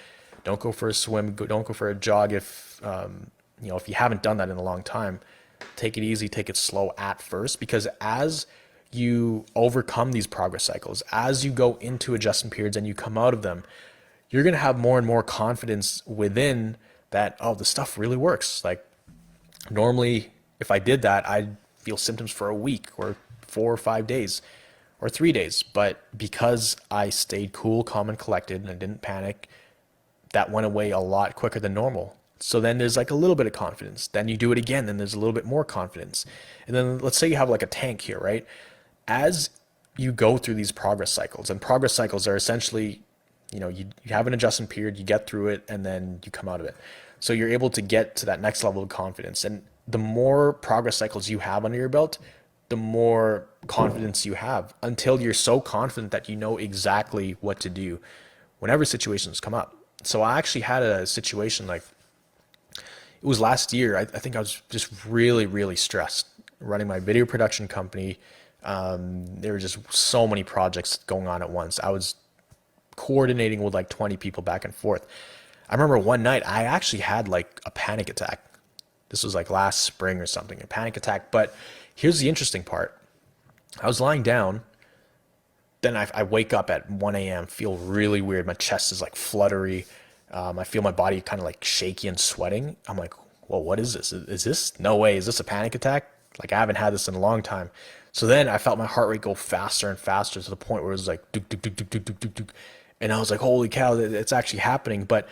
don't go for a swim, don't go for a jog if you haven't done that in a long time. Take it easy, take it slow at first, because as you overcome these progress cycles, as you go into adjustment periods and you come out of them, you're going to have more and more confidence within that, oh, the stuff really works. Like, Normally, if I did that, I'd feel symptoms for a week or 4 or 5 days or 3 days. But because I stayed cool, calm, and collected and I didn't panic, that went away a lot quicker than normal. So then there's like a little bit of confidence. Then you do it again, then there's a little bit more confidence. And then let's say you have like a tank here, right? As you go through these progress cycles, and progress cycles are essentially, you have an adjustment period, you get through it, and then you come out of it. So you're able to get to that next level of confidence. And the more progress cycles you have under your belt, the more confidence you have until you're so confident that you know exactly what to do whenever situations come up. So I actually had a situation like it was last year. I think I was just really, really stressed running my video production company. There were just so many projects going on at once. I was coordinating with like 20 people back and forth. I remember one night I actually had like a panic attack. This was like last spring or something, a panic attack. But here's the interesting part. I was lying down. Then I wake up at 1 a.m., feel really weird. My chest is like fluttery. I feel my body kind of like shaky and sweating. I'm like, well, what is this? Is this, no way, is this a panic attack? Like I haven't had this in a long time. So then I felt my heart rate go faster and faster to the point where it was like, duk, duk, duk, duk, duk, duk, duk, duk. And I was like, holy cow, it's actually happening. But,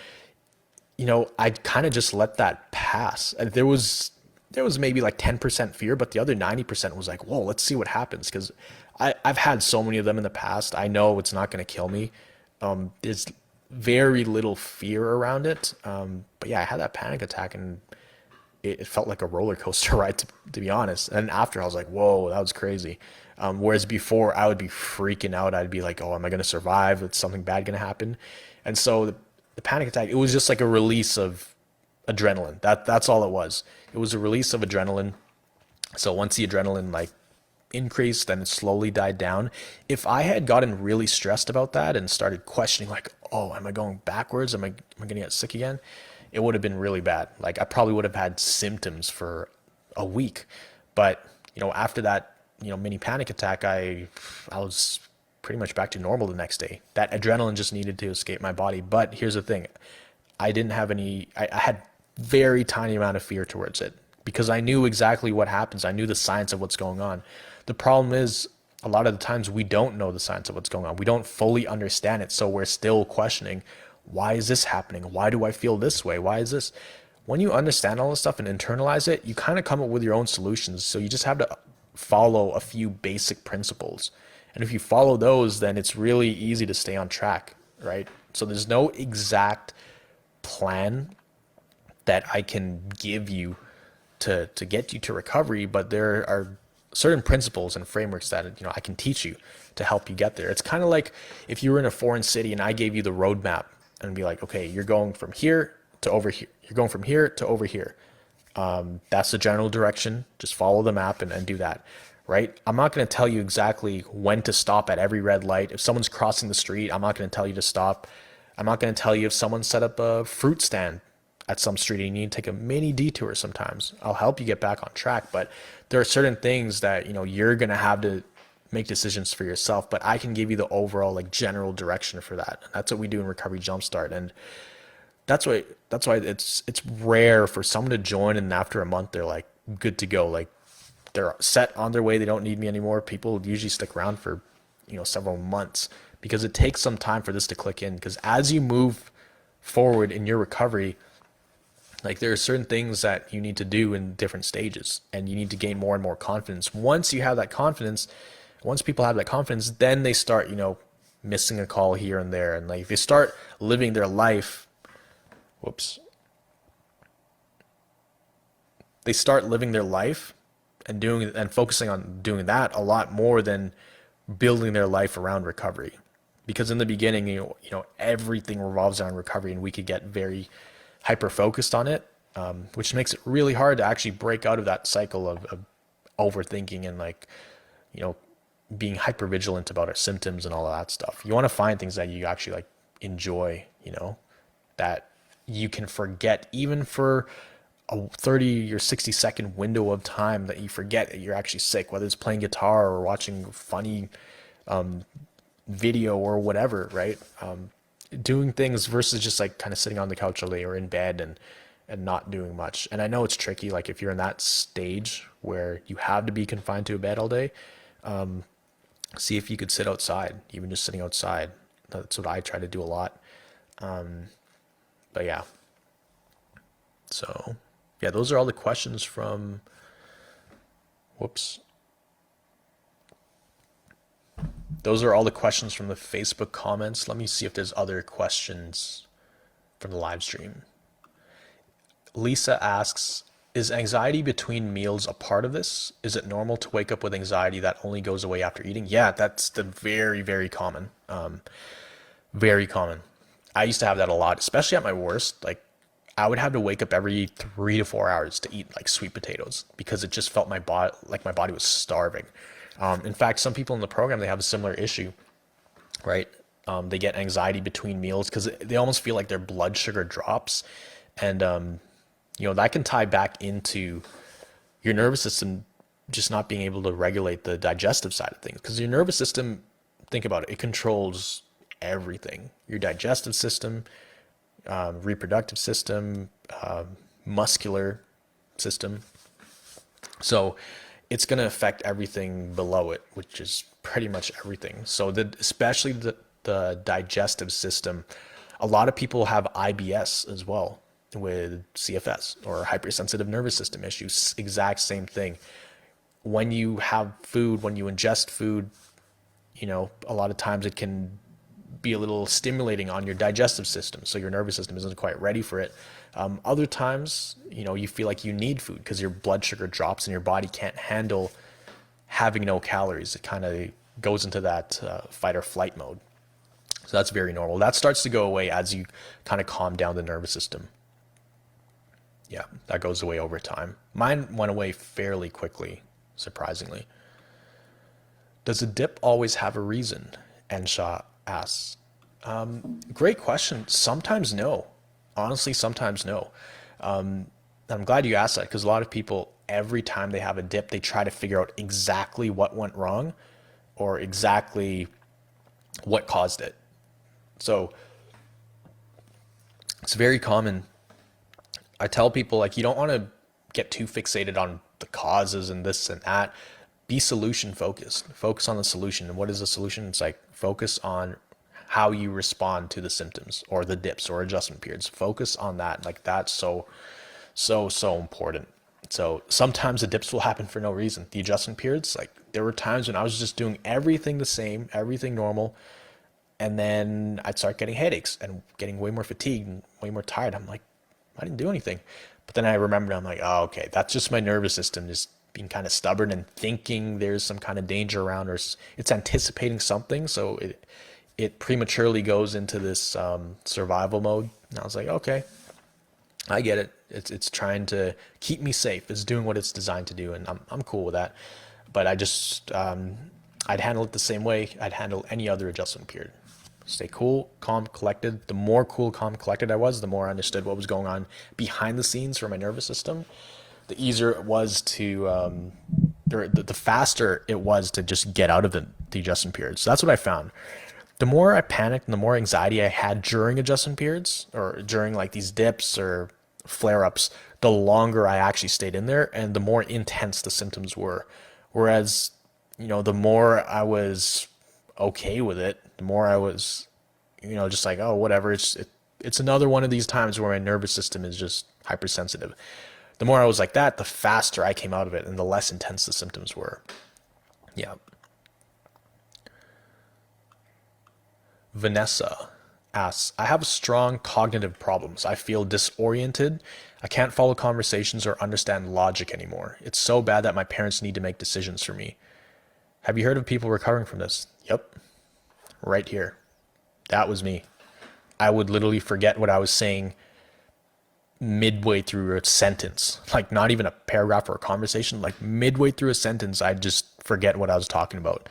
I kind of just let that pass. And there was maybe like 10% fear, but the other 90% was like, whoa, let's see what happens. Because I've had so many of them in the past. I know it's not going to kill me. There's very little fear around it. But yeah, I had that panic attack and it felt like a roller coaster ride, to be honest. And after I was like, whoa, that was crazy. Whereas before I would be freaking out. I'd be like, oh, am I going to survive? Is something bad going to happen? And so the panic attack, it was just like a release of adrenaline. That's all it was. It was a release of adrenaline. So once the adrenaline like increased, then it slowly died down. If I had gotten really stressed about that and started questioning like, oh, am I going backwards? Am I going to get sick again? It would have been really bad. Like I probably would have had symptoms for a week. But, after that, mini panic attack, I was pretty much back to normal the next day. That adrenaline just needed to escape my body. But here's the thing. I didn't have I had very tiny amount of fear towards it because I knew exactly what happens. I knew the science of what's going on. The problem is a lot of the times we don't know the science of what's going on. We don't fully understand it. So we're still questioning, why is this happening? Why do I feel this way? Why is this? When you understand all this stuff and internalize it, you kind of come up with your own solutions. So you just have to follow a few basic principles. And if you follow those, then it's really easy to stay on track, right? So there's no exact plan that I can give you to get you to recovery, but there are certain principles and frameworks that I can teach you to help you get there. It's kind of like if you were in a foreign city and I gave you the roadmap and be like, okay, you're going from here to over here. You're going from here to over here. That's the general direction. Just follow the map and do that, right? I'm not going to tell you exactly when to stop at every red light. If someone's crossing the street, I'm not going to tell you to stop. I'm not going to tell you if someone set up a fruit stand at some street and you need to take a mini detour sometimes. I'll help you get back on track, but there are certain things that, you're going to have to make decisions for yourself, but I can give you the overall like general direction for that. That's what we do in Recovery Jumpstart. And that's why it's rare for someone to join and after a month they're like good to go. Like they're set on their way. They don't need me anymore. People usually stick around for, several months because it takes some time for this to click in. Because as you move forward in your recovery, like there are certain things that you need to do in different stages and you need to gain more and more confidence. Once you have that confidence, once people have that confidence, then they start, missing a call here and there. And like they start living their life. They start living their life and focusing on doing that a lot more than building their life around recovery. Because in the beginning, everything revolves around recovery and we could get very hyper focused on it, which makes it really hard to actually break out of that cycle of overthinking and like, being hyper vigilant about our symptoms and all of that stuff. You want to find things that you actually like enjoy, that you can forget even for a 30 or 60-second window of time, that you forget that you're actually sick, whether it's playing guitar or watching funny video or whatever, right? Doing things versus just like kind of sitting on the couch all day or in bed and not doing much. And I know it's tricky. Like if you're in that stage where you have to be confined to a bed all day, see if you could sit outside, even just sitting outside. That's what I try to do a lot. But yeah, so yeah, those are all the questions from, whoops. Those are all the questions from the Facebook comments. Let me see if there's other questions from the live stream. Lisa asks, is anxiety between meals a part of this? Is it normal to wake up with anxiety that only goes away after eating? Yeah, that's the very, very common. Very common. I used to have that a lot, especially at my worst. Like I would have to wake up every 3 to 4 hours to eat like sweet potatoes because it just felt my body like my body was starving. In fact, some people in the program, they have a similar issue, right? They get anxiety between meals because they almost feel like their blood sugar drops. And, that can tie back into your nervous system just not being able to regulate the digestive side of things. Because your nervous system, think about it, it controls everything. Your digestive system, reproductive system, muscular system. So it's going to affect everything below it, which is pretty much everything. So especially the digestive system, a lot of people have IBS as well with CFS or hypersensitive nervous system issues. Exact same thing. When you have food, when you ingest food, a lot of times it can be a little stimulating on your digestive system. So your nervous system isn't quite ready for it. Other times, you feel like you need food because your blood sugar drops and your body can't handle having no calories. It kind of goes into that fight or flight mode. So that's very normal. That starts to go away as you kind of calm down the nervous system. Yeah, that goes away over time. Mine went away fairly quickly, surprisingly. Does a dip always have a reason? Ensha asks. Great question. Sometimes no. Honestly, sometimes no. I'm glad you asked that because a lot of people, every time they have a dip, they try to figure out exactly what went wrong or exactly what caused it. So it's very common. I tell people, like, you don't want to get too fixated on the causes and this and that. Be solution focused. Focus on the solution. And what is the solution? It's like focus on how you respond to the symptoms or the dips or adjustment periods. Focus on that. Like that's so important. So sometimes the dips will happen for no reason. The adjustment periods, like there were times when I was just doing everything the same, everything normal. And then I'd start getting headaches and getting way more fatigued and way more tired. I'm like, I didn't do anything. But then I remembered, I'm like, oh, okay, that's just my nervous system just being kind of stubborn and thinking there's some kind of danger around, or it's anticipating something. So it prematurely goes into this survival mode. And I was like, okay, I get it. It's trying to keep me safe. It's doing what it's designed to do, and I'm cool with that. But I just I'd handle it the same way I'd handle any other adjustment period. Stay cool, calm, collected. The more cool, calm, collected I was, the more I understood what was going on behind the scenes for my nervous system. The easier it was to, or the faster it was to just get out of the adjustment period. So that's what I found. The more I panicked and the more anxiety I had during adjustment periods or during like these dips or flare-ups, the longer I actually stayed in there and the more intense the symptoms were. Whereas, the more I was okay with it, the more I was, just like, oh, whatever. It's another one of these times where my nervous system is just hypersensitive. The more I was like that, the faster I came out of it and the less intense the symptoms were. Yeah. Vanessa asks, I have strong cognitive problems. I feel disoriented. I can't follow conversations or understand logic anymore. It's so bad that my parents need to make decisions for me. Have you heard of people recovering from this? Yep. Right here. That was me. I would literally forget what I was saying midway through a sentence, like not even a paragraph or a conversation, like midway through a sentence, I'd just forget what I was talking about.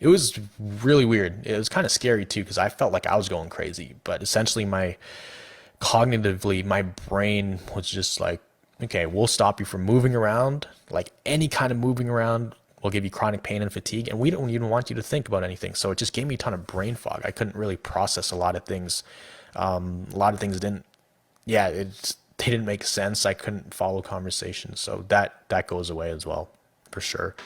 It was really weird. It was kind of scary too, because I felt like I was going crazy, but essentially cognitively, my brain was just like, okay, we'll stop you from moving around, like any kind of moving around will give you chronic pain and fatigue, and we don't even want you to think about anything. So it just gave me a ton of brain fog. I couldn't really process a lot of things. A lot of things didn't, they didn't make sense. I couldn't follow conversations. So that goes away as well, for sure.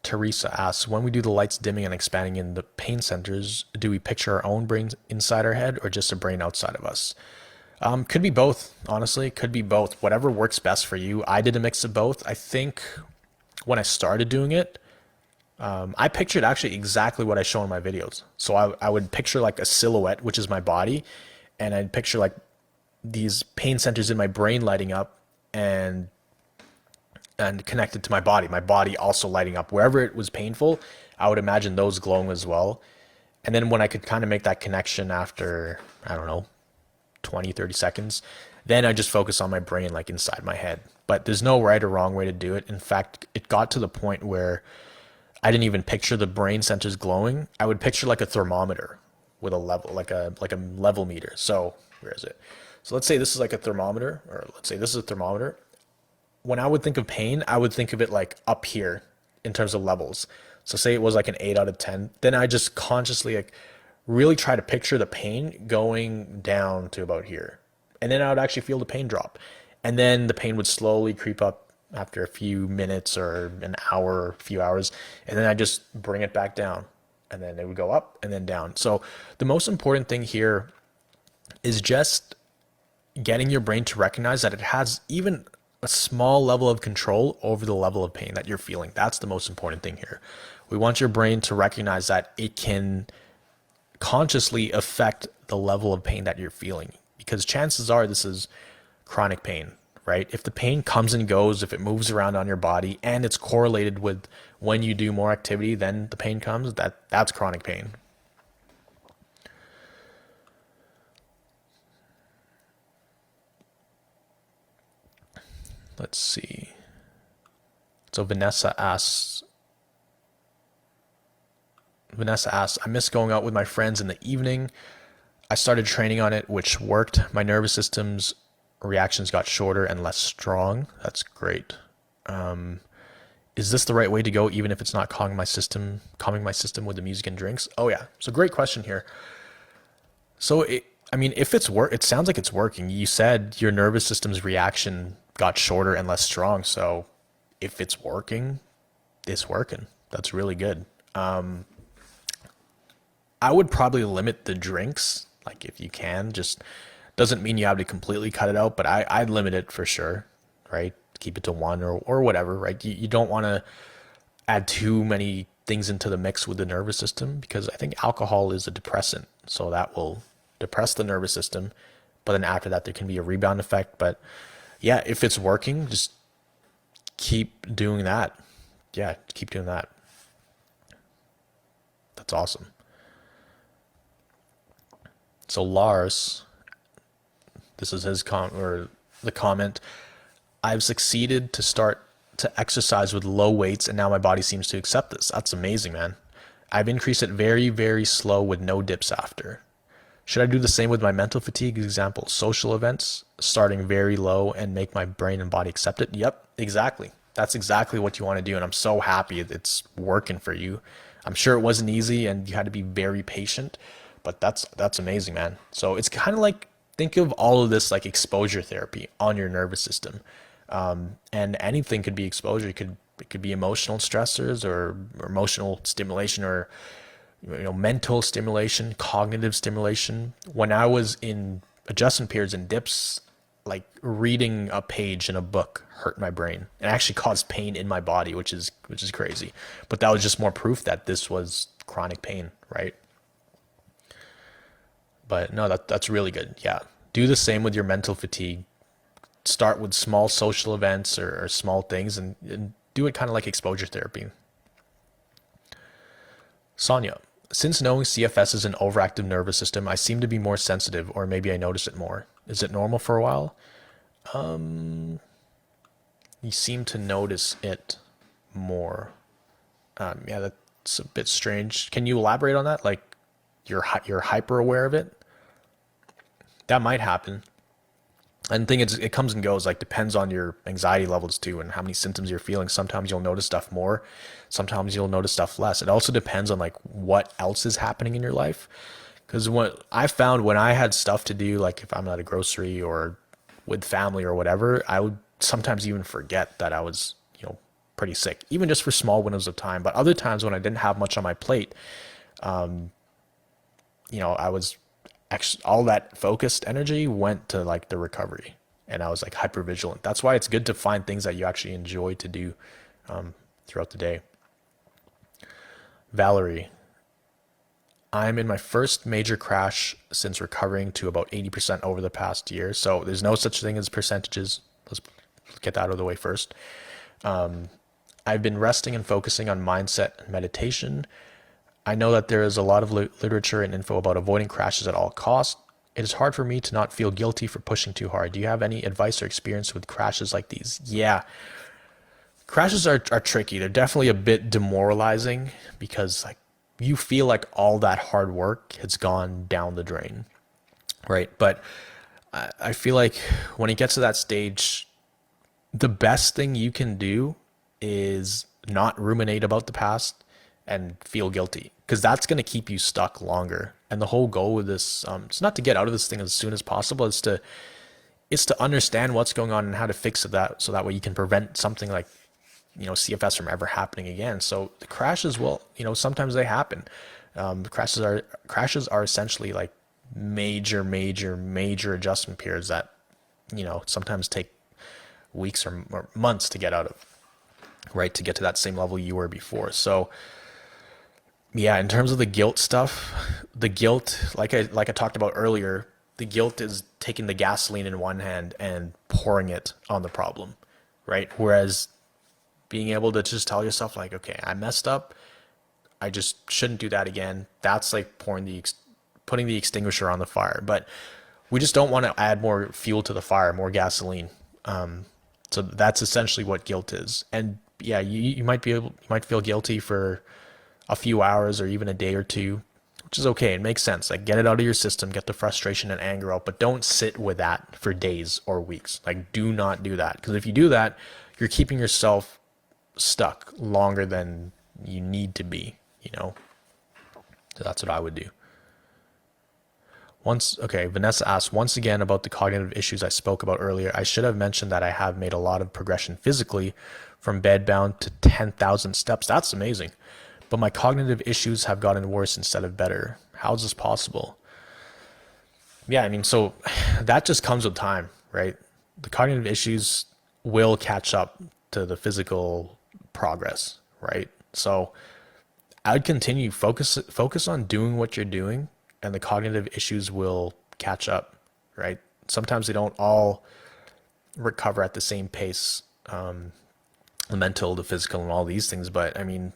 Teresa asks, when we do the lights dimming and expanding in the pain centers, do we picture our own brain inside our head or just a brain outside of us? Could be both, honestly. Could be both. Whatever works best for you. I did a mix of both. I think when I started doing it, I pictured actually exactly what I show in my videos. So I would picture like a silhouette, which is my body, and I'd picture like these pain centers in my brain lighting up and connected to my body also lighting up. Wherever it was painful, I would imagine those glowing as well. And then when I could kind of make that connection after, I don't know, 20, 30 seconds, then I just focus on my brain, like inside my head. But there's no right or wrong way to do it. In fact, it got to the point where I didn't even picture the brain centers glowing. I would picture like a thermometer with a level, like a level meter. So where is it? So let's say this is like a thermometer, or let's say this is a thermometer. When I would think of pain, I would think of it like up here in terms of levels. So say it was like an 8 out of 10, then I just consciously like really try to picture the pain going down to about here. And then I would actually feel the pain drop. And then the pain would slowly creep up after a few minutes or an hour or a few hours. And then I just bring it back down. And then it would go up and then down. So the most important thing here is just getting your brain to recognize that it has even a small level of control over the level of pain that you're feeling. That's the most important thing here. We want your brain to recognize that it can consciously affect the level of pain that you're feeling, because chances are this is chronic pain, right? If the pain comes and goes, if it moves around on your body and it's correlated with when you do more activity, then the pain comes, that's chronic pain. Let's see. So Vanessa asks, I miss going out with my friends in the evening. I started training on it, which worked. My nervous system's reactions got shorter and less strong. That's great. Is this the right way to go, even if it's not calming my system with the music and drinks? Oh yeah. So great question here. So if it sounds like it's working. You said your nervous system's reaction got shorter and less strong. So if it's working, it's working. That's really good. I would probably limit the drinks, like if you can. Just doesn't mean you have to completely cut it out, but I'd limit it for sure, right? Keep it to one or whatever, right? You don't want to add too many things into the mix with the nervous system, because I think alcohol is a depressant, so that will depress the nervous system. But then after that, there can be a rebound effect. But yeah, if it's working, just keep doing that. Yeah, keep doing that. That's awesome. So Lars, this is his the comment. I've succeeded to start to exercise with low weights, and now my body seems to accept this. That's amazing, man. I've increased it very, very slow with no dips after. Should I do the same with my mental fatigue? Example, social events, starting very low and make my brain and body accept it? Yep, exactly. That's exactly what you want to do, and I'm so happy it's working for you. I'm sure it wasn't easy, and you had to be very patient, but that's amazing, man. So it's kind of like, think of all of this like exposure therapy on your nervous system. And anything could be exposure. It could be emotional stressors or emotional stimulation, or mental stimulation, cognitive stimulation. When I was in adjustment periods and dips, like reading a page in a book hurt my brain and actually caused pain in my body, which is crazy. But that was just more proof that this was chronic pain, right? But no, that's really good. Yeah. Do the same with your mental fatigue. Start with small social events or small things, and do it kind of like exposure therapy. Sonia, since knowing CFS is an overactive nervous system, I seem to be more sensitive, or maybe I notice it more. Is it normal for a while? You seem to notice it more. Yeah, that's a bit strange. Can you elaborate on that? Like, you're hyper aware of it? That might happen. And the thing is, it comes and goes, like depends on your anxiety levels too and how many symptoms you're feeling. Sometimes you'll notice stuff more, sometimes you'll notice stuff less. It also depends on like what else is happening in your life. Because what I found when I had stuff to do, like if I'm at a grocery or with family or whatever, I would sometimes even forget that I was, pretty sick, even just for small windows of time. But other times when I didn't have much on my plate, I was actually, all that focused energy went to like the recovery, and I was like hyper vigilant. That's why it's good to find things that you actually enjoy to do throughout the day. Valerie, I'm in my first major crash since recovering to about 80% over the past year. So there's no such thing as percentages. Let's get that out of the way first. I've been resting and focusing on mindset and meditation. I know that there is a lot of literature and info about avoiding crashes at all costs. It is hard for me to not feel guilty for pushing too hard. Do you have any advice or experience with crashes like these? Yeah, crashes are tricky. They're definitely a bit demoralizing because like you feel like all that hard work has gone down the drain, right? But I feel like when it gets to that stage, the best thing you can do is not ruminate about the past and feel guilty, because that's going to keep you stuck longer. And the whole goal with this, it's not to get out of this thing as soon as possible. It's to understand what's going on and how to fix it, that so that way you can prevent something like CFS from ever happening again. So the crashes will, sometimes they happen. Crashes are essentially like major adjustment periods that sometimes take weeks or months to get out of, right, to get to that same level you were before. So yeah, in terms of the guilt stuff, the guilt, like I talked about earlier, the guilt is taking the gasoline in one hand and pouring it on the problem, right? Whereas being able to just tell yourself like, okay, I messed up, I just shouldn't do that again. That's like putting the extinguisher on the fire. But we just don't want to add more fuel to the fire, more gasoline. So that's essentially what guilt is. And yeah, you might feel guilty for a few hours or even a day or two, which is okay. It makes sense. Like get it out of your system, get the frustration and anger out, but don't sit with that for days or weeks. Like do not do that. Because if you do that, you're keeping yourself stuck longer than you need to be, So that's what I would do. Vanessa asks, once again about the cognitive issues I spoke about earlier. I should have mentioned that I have made a lot of progression physically from bedbound to 10,000 steps. That's amazing. But my cognitive issues have gotten worse instead of better. How is this possible? Yeah, I mean, so that just comes with time, right? The cognitive issues will catch up to the physical progress, right? So I'd continue focus on doing what you're doing, and the cognitive issues will catch up, right? Sometimes they don't all recover at the same pace, the mental, the physical, and all these things. But I mean,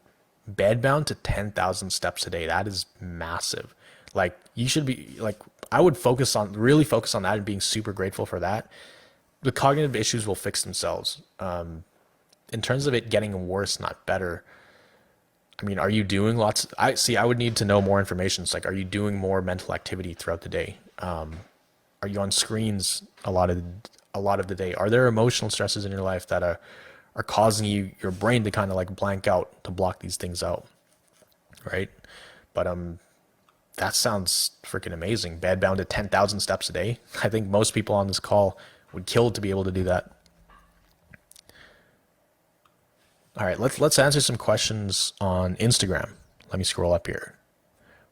bedbound to 10,000 steps a day, that is massive. Like you should be like, I would really focus on that and being super grateful for that. The cognitive issues will fix themselves. In terms of it getting worse, not better, I mean, are you doing I would need to know more information. It's like, are you doing more mental activity throughout the day? Are you on screens a lot of the day? Are there emotional stresses in your life that are causing your brain to kind of like blank out, to block these things out, right? But that sounds freaking amazing. Bedbound to 10,000 steps a day. I think most people on this call would kill to be able to do that. All right, let's answer some questions on Instagram. Let me scroll up here.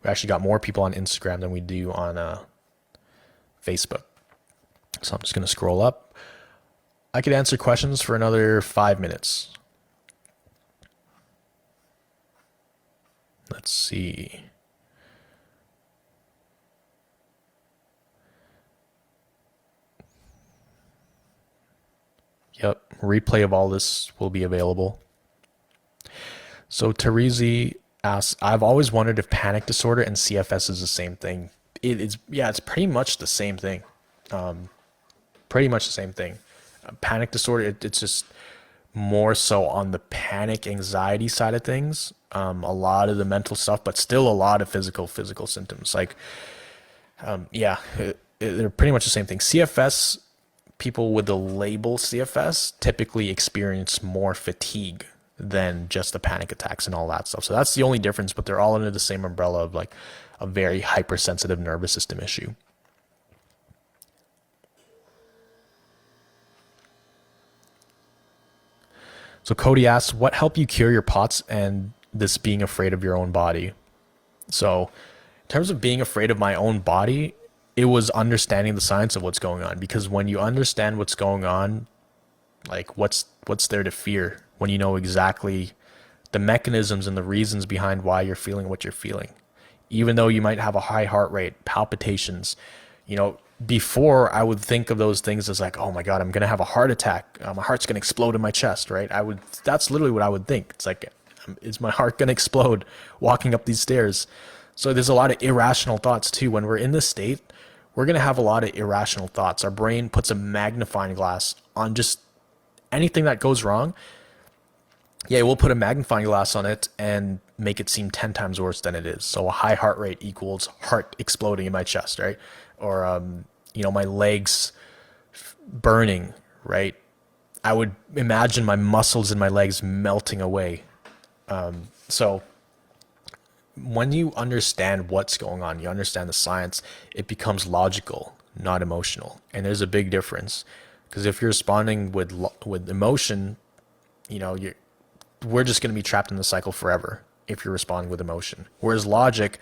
We actually got more people on Instagram than we do on Facebook. So I'm just going to scroll up. I could answer questions for another 5 minutes. Let's see. Yep, replay of all this will be available. So Terezi asks, I've always wondered if panic disorder and CFS is the same thing. It's pretty much the same thing. Pretty much the same thing. Panic disorder, it's just more so on the panic anxiety side of things. A lot of the mental stuff, but still a lot of physical symptoms. Like, they're pretty much the same thing. CFS, people with the label CFS typically experience more fatigue than just the panic attacks and all that stuff. So that's the only difference, but they're all under the same umbrella of like a very hypersensitive nervous system issue. So Cody asks, what helped you cure your POTS and this being afraid of your own body? So in terms of being afraid of my own body, it was understanding the science of what's going on. Because when you understand what's going on, like what's there to fear when you know exactly the mechanisms and the reasons behind why you're feeling what you're feeling. Even though you might have a high heart rate, palpitations, before I would think of those things as like, oh my God, I'm going to have a heart attack. My heart's going to explode in my chest, right? That's literally what I would think. It's like, is my heart going to explode walking up these stairs? So there's a lot of irrational thoughts too. When we're in this state, we're going to have a lot of irrational thoughts. Our brain puts a magnifying glass on just anything that goes wrong. Yeah, we'll put a magnifying glass on it and make it seem 10 times worse than it is. So a high heart rate equals heart exploding in my chest, right? Or, my legs burning, right? I would imagine my muscles in my legs melting away. So when you understand what's going on, you understand the science, it becomes logical, not emotional. And there's a big difference, because if you're responding with emotion, we're just going to be trapped in the cycle forever if you're responding with emotion. Whereas logic,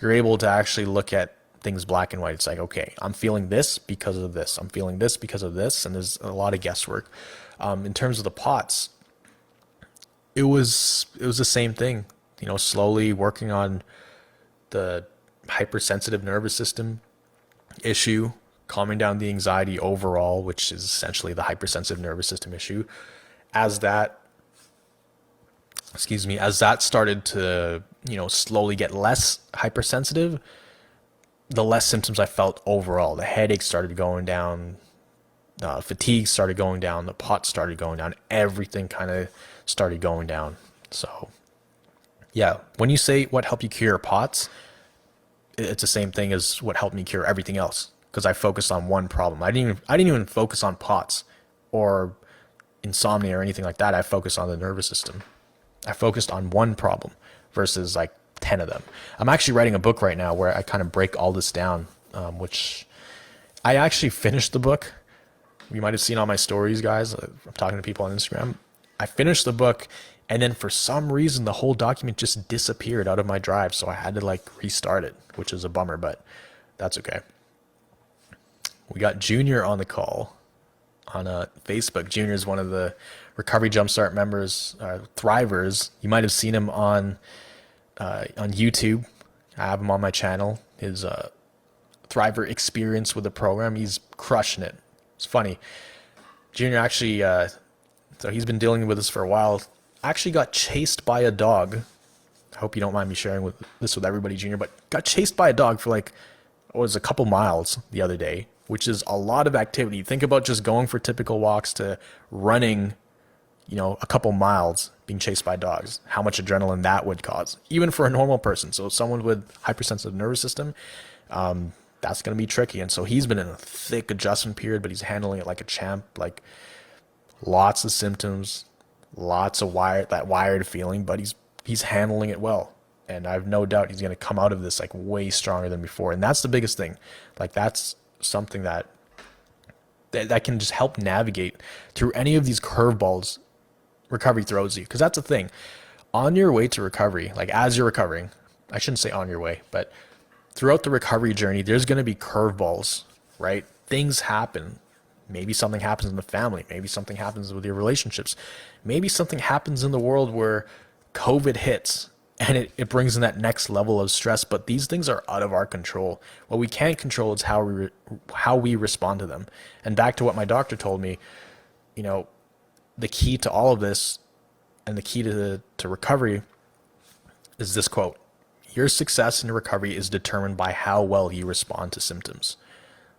you're able to actually look at things black and white. It's like, okay, I'm feeling this because of this. I'm feeling this because of this. And there's a lot of guesswork. In terms of the POTS, it was the same thing, slowly working on the hypersensitive nervous system issue, calming down the anxiety overall, which is essentially the hypersensitive nervous system issue. As that started to, slowly get less hypersensitive, the less symptoms I felt overall. The headache started going down, fatigue started going down, the POTS started going down, everything kind of started going down. So yeah, when you say what helped you cure POTS, it's the same thing as what helped me cure everything else, because I focused on one problem. I didn't even focus on POTS or insomnia or anything like that. I focused on the nervous system. I focused on one problem versus like 10 of them. I'm actually writing a book right now where I kind of break all this down, which I actually finished the book. You might have seen all my stories, guys. I'm talking to people on Instagram. I finished the book, and then for some reason, the whole document just disappeared out of my drive. So I had to restart it, which is a bummer, but that's okay. We got Junior on the call on Facebook. Junior is one of the Recovery Jumpstart members, Thrivers. You might have seen him on YouTube. I have him on my channel. His Thriver experience with the program, he's crushing it. It's funny. Junior actually, so he's been dealing with this for a while. Actually got chased by a dog. I hope you don't mind me sharing this with everybody, Junior, but got chased by a dog for a couple miles the other day, which is a lot of activity. Think about just going for typical walks to running, a couple miles, being chased by dogs, how much adrenaline that would cause, even for a normal person. So someone with hypersensitive nervous system, that's going to be tricky. And so he's been in a thick adjustment period, but he's handling it like a champ, lots of symptoms, lots of wired feeling, but he's handling it well. And I have no doubt he's going to come out of this way stronger than before. And that's the biggest thing. That's something that can just help navigate through any of these curveballs recovery throws you. Because that's the thing. On your way to recovery, as you're recovering, I shouldn't say on your way, but throughout the recovery journey, there's going to be curveballs, right? Things happen. Maybe something happens in the family. Maybe something happens with your relationships. Maybe something happens in the world where COVID hits and it brings in that next level of stress. But these things are out of our control. What we can't control is how we respond to them. And back to what my doctor told me, the key to all of this and the key to recovery is this quote: your success in recovery is determined by how well you respond to symptoms.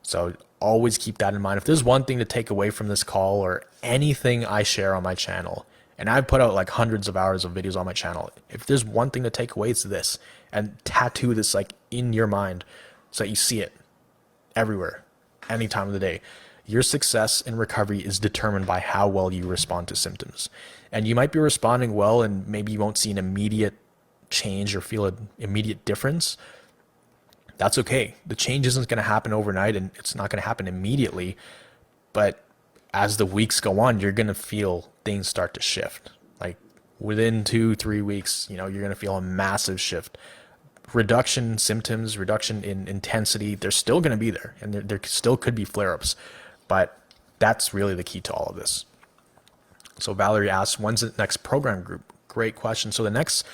So always keep that in mind. If there's one thing to take away from this call or anything I share on my channel, and I've put out hundreds of hours of videos on my channel, if there's one thing to take away, it's this. And tattoo this in your mind so that you see it everywhere, any time of the day. Your success in recovery is determined by how well you respond to symptoms. And you might be responding well and maybe you won't see an immediate change or feel an immediate difference, That's okay. The change isn't going to happen overnight and it's not going to happen immediately. But as the weeks go on, you're going to feel things start to shift. Like within 2, 3 weeks, you're going to feel a massive shift. Reduction symptoms, reduction in intensity, they're still going to be there, and there still could be flare-ups, but that's really the key to all of this. So Valerie asks, when's the next program group? Great question. So the next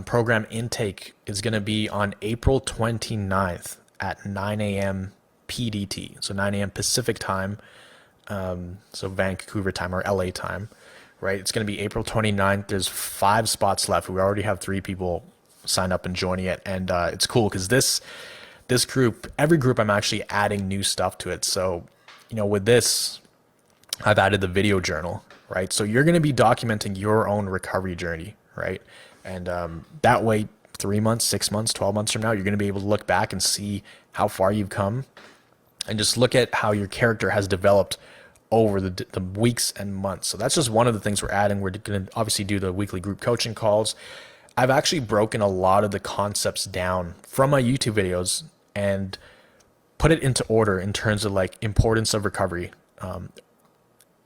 program intake is going to be on April 29th at 9 a.m. PDT, so 9 a.m. Pacific time, so Vancouver time or LA time, right? It's going to be April 29th. There's 5 spots left. We already have 3 people signed up and joining it, and it's cool because this group, every group, I'm actually adding new stuff to it. So with this, I've added the video journal, right? So you're going to be documenting your own recovery journey, right? And that way 3 months, 6 months, 12 months from now, you're going to be able to look back and see how far you've come and just look at how your character has developed over the weeks and months. So that's just one of the things we're adding. We're going to obviously do the weekly group coaching calls. I've actually broken a lot of the concepts down from my YouTube videos and put it into order in terms of like importance of recovery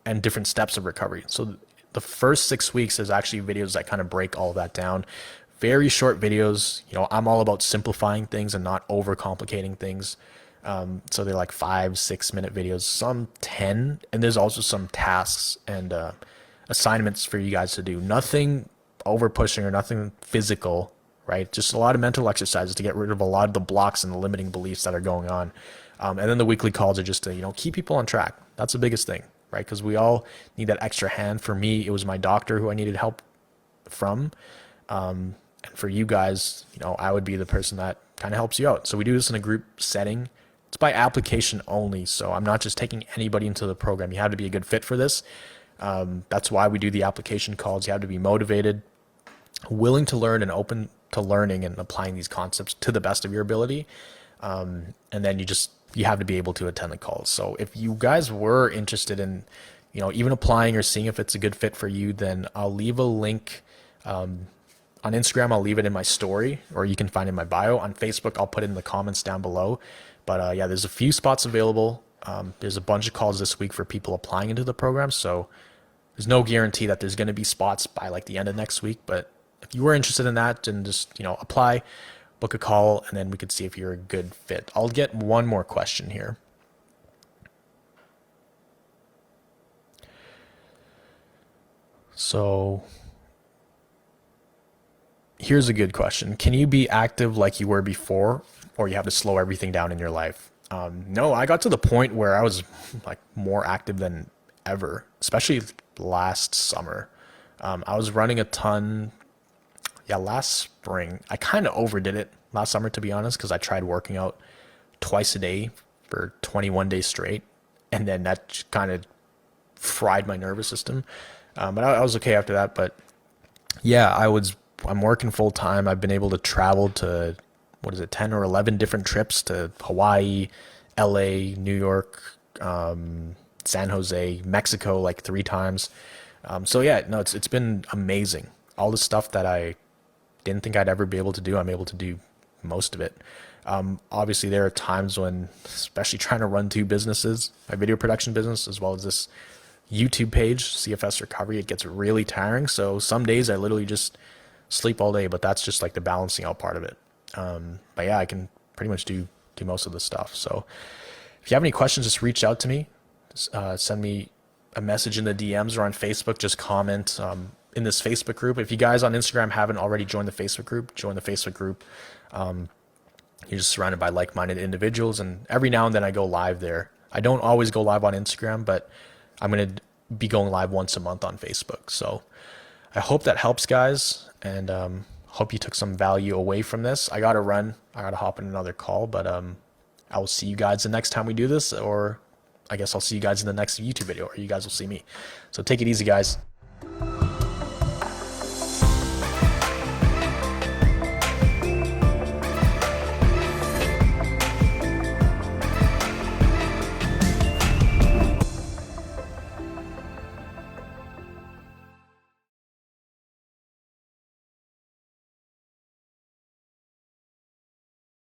and different steps of recovery. So the first 6 weeks is actually videos that kind of break all of that down. Very short videos. I'm all about simplifying things and not overcomplicating things. So they're like 5-6 minute videos, some 10, and there's also some tasks and assignments for you guys to do. Nothing over pushing or nothing physical, right? Just a lot of mental exercises to get rid of a lot of the blocks and the limiting beliefs that are going on. And then the weekly calls are just to, keep people on track. That's the biggest thing, right? Because we all need that extra hand. For me, it was my doctor who I needed help from. And for you guys, I would be the person that kind of helps you out. So we do this in a group setting. It's by application only. So I'm not just taking anybody into the program. You have to be a good fit for this. That's why we do the application calls. You have to be motivated, willing to learn, and open to learning and applying these concepts to the best of your ability. And then you have to be able to attend the calls. So if you guys were interested in, even applying or seeing if it's a good fit for you, then I'll leave a link on Instagram. I'll leave it in my story, or you can find it in my bio. On Facebook, I'll put it in the comments down below. But yeah, there's a few spots available. There's a bunch of calls this week for people applying into the program. So there's no guarantee that there's going to be spots by like the end of next week. But if you were interested in that, then just, apply, book a call, and then we could see if you're a good fit. I'll get one more question here. So here's a good question. Can you be active like you were before, or you have to slow everything down in your life? No, I got to the point where I was like more active than ever, especially last summer. I was running a ton. Yeah, last spring. I kind of overdid it last summer, to be honest, because I tried working out twice a day for 21 days straight, and then that kind of fried my nervous system. But I was okay after that. But yeah, I'm working full time. I've been able to travel to 10 or 11 different trips to Hawaii, LA, New York, San Jose, Mexico, like 3 times. So yeah, no, it's been amazing. All the stuff that I didn't think I'd ever be able to do, I'm able to do most of it. Obviously there are times when, especially trying to run 2 businesses, my video production business, as well as this YouTube page, CFS Recovery, it gets really tiring. So some days I literally just sleep all day, but that's just like the balancing out part of it. But yeah, I can pretty much do most of the stuff. So if you have any questions, just reach out to me. Send me a message in the DMs or on Facebook. Just comment in this Facebook group. If you guys on Instagram haven't already joined the Facebook group, join the Facebook group. You're just surrounded by like-minded individuals, and every now and then I go live there. I don't always go live on Instagram, but I'm going to be going live once a month on Facebook. So I hope that helps, guys, and hope you took some value away from this. I got to run. I got to hop in another call, but I will see you guys the next time we do this, or I guess I'll see you guys in the next YouTube video, or you guys will see me. So take it easy, guys.